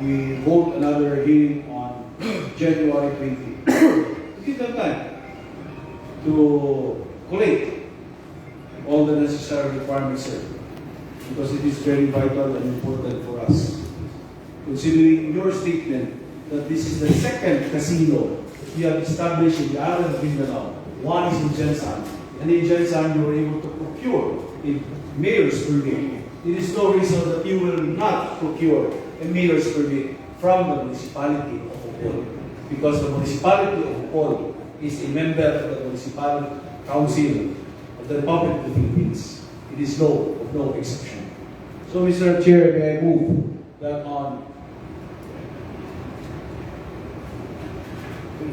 B: we hold another hearing on January 20 to give them time to collate all the necessary requirements, sir, because it is very vital and important for us. Considering your statement that this is the second casino we have established in the island of Mindanao, one is in Jensan, and in Jensan you were able to procure a mayor's permit. There is no reason that you will not procure a mayor's permit from the municipality of Opol, because the municipality of Opol is a member of the municipal council of the Republic of the Philippines. It is law of no exception. So, Mr. Chair, may I move that on?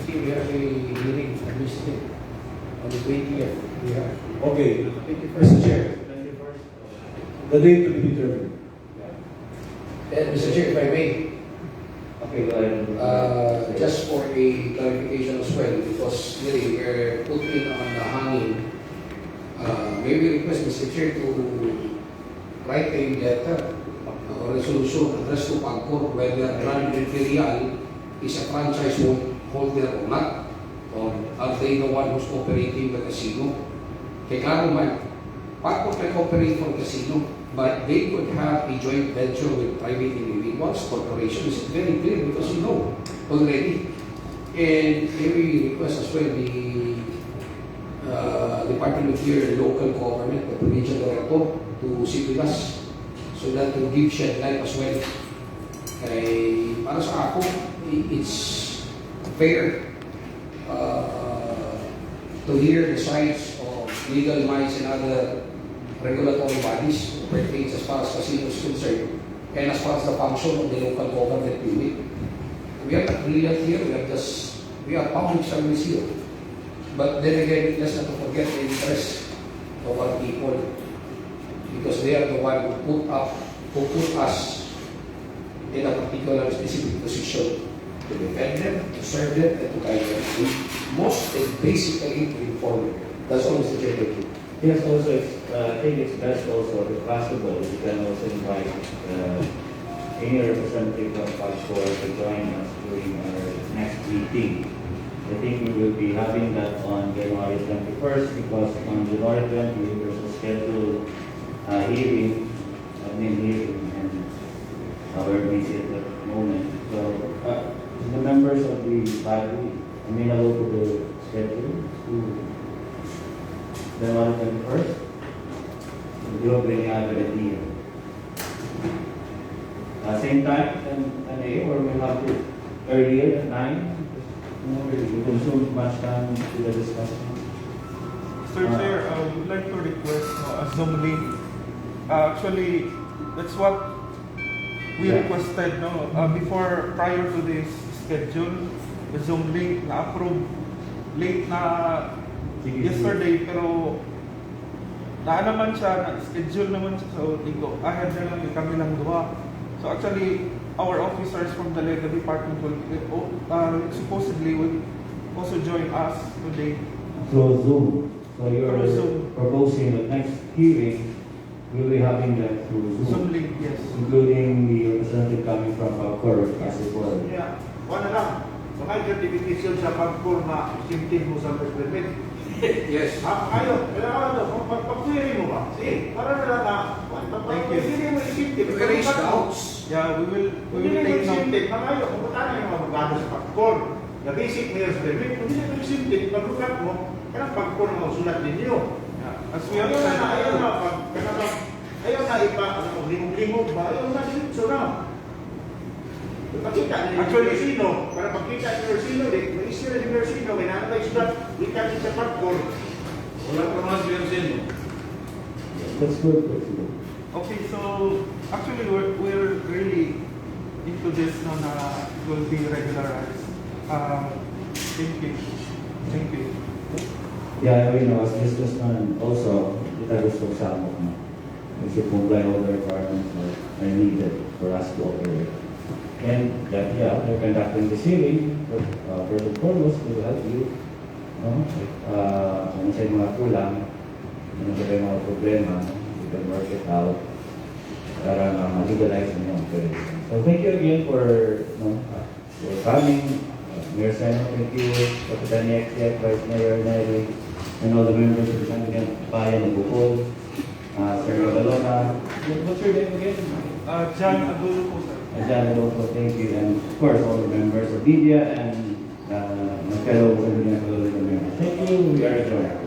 E: We have a hearing on the 20th.
B: Okay, Mr. Chair, the date to be determined.
E: And Mr. Chair, if I may,
G: okay, go ahead.
E: just for a clarification as well, because really we're putting on the hanging. May we request Mr. Chair to write a letter or resolution addressed to Pagcor whether Grand Imperial is a franchise holder or not, or are they the one who's operating the casino? Kaya klaro man, Pagcor can operate from casino, but they could have a joint venture with private individuals, corporations. It's very clear because you know already. And we request as well the Department of Interior and Local Government, the Provincial Director, to sit with us so that to give shed light as well. Kaya para sa ako, it's fair to hear the sides of legal minds and other regulatory bodies who pertains as far as casino is concerned, and as far as the function of the local government unit. We are not brilliant here, we are public service here. But then again, let's not forget the interest of our people, because they are the one who put us in a particular specific position to defend them, to serve them, and to guide them. Most and basically to inform them. That's all, Mr. Chair. Thank you.
G: Yes, also, I think it's best also, if possible, you can also invite any representative of Pagcor to join us during our next meeting. I think we will be having that on January 21st, because on January 20th there's a scheduled hearing, and we're busy at that moment. So, the members of the body amenable to the schedule to January 21st. Do you have any other idea? Same time, 10 a.m., or we have to earlier at 9? We consume much time to the discussion.
I: Mr. Chair, I would like to request a Zoom link. Actually, that's what we
G: Yeah.
I: requested prior to this schedule. The Zoom link na approve late na
G: Sige,
I: yesterday, pero naman siya, na-schedule naman siya sa Otigo. Ahead na lang kami lang duha. So actually, our officers from the legal department will supposedly will also join us today.
G: Through Zoom. So you're
I: Through Zoom.
G: proposing that next hearing, we'll be having that through Zoom.
I: Zoom link, yes.
G: Including the representative coming from Court as well.
F: Yeah. Wala lang. Baka certification sa pagpurma, simtin mo sa permit.
E: Yes.
F: Ayaw, kailangan ito. Pag-query mo ba? Sige, para na lang na.
I: Thank you.
F: Hindi mo isimtin.
E: To erase doubts.
I: Yeah, we will
F: Hindi mo
I: take note.
F: isimtin. Ayaw, pumunta na yung mga abogado sa pagpur. The basic mayor's permit, kung hindi mo isimtin, pag-lukat mo, kailangan pagpur mo sulat ninyo.
I: As we have said,
F: Ayaw na ipa, limog-limog ba? Ayaw na dito na. Pakita ni Mersino, para pakita ni Mersino, may isyo na ni Mersino, may nakatay sulat, ikan sa pagpur.
B: Wala pa naman si Arsino.
G: That's good, President.
I: okay, so actually we're really into this now na will be regularized. Thank you. Thank you.
G: Yeah, as businessman, also, kita gusto sa mo na. We should comply all the requirements that are needed for us to operate. And that, they're conducting this hearing, but first and foremost, we will help you. Kung sa mga kulang, kung sa mga problema, you can work it out para ma-legalize yung operation. So thank you again for coming. Mayor Seno, thank you. Kapitan Yek, Vice Mayor Neri, and all the members of the Sandigan Bayan of Opol. Sir Rabalona. What's your name again?
I: John Agulo po, sir.
G: John Agulo, thank you. And of course, all the members of media and my fellow Sandigan members. Thank you. We are adjourned.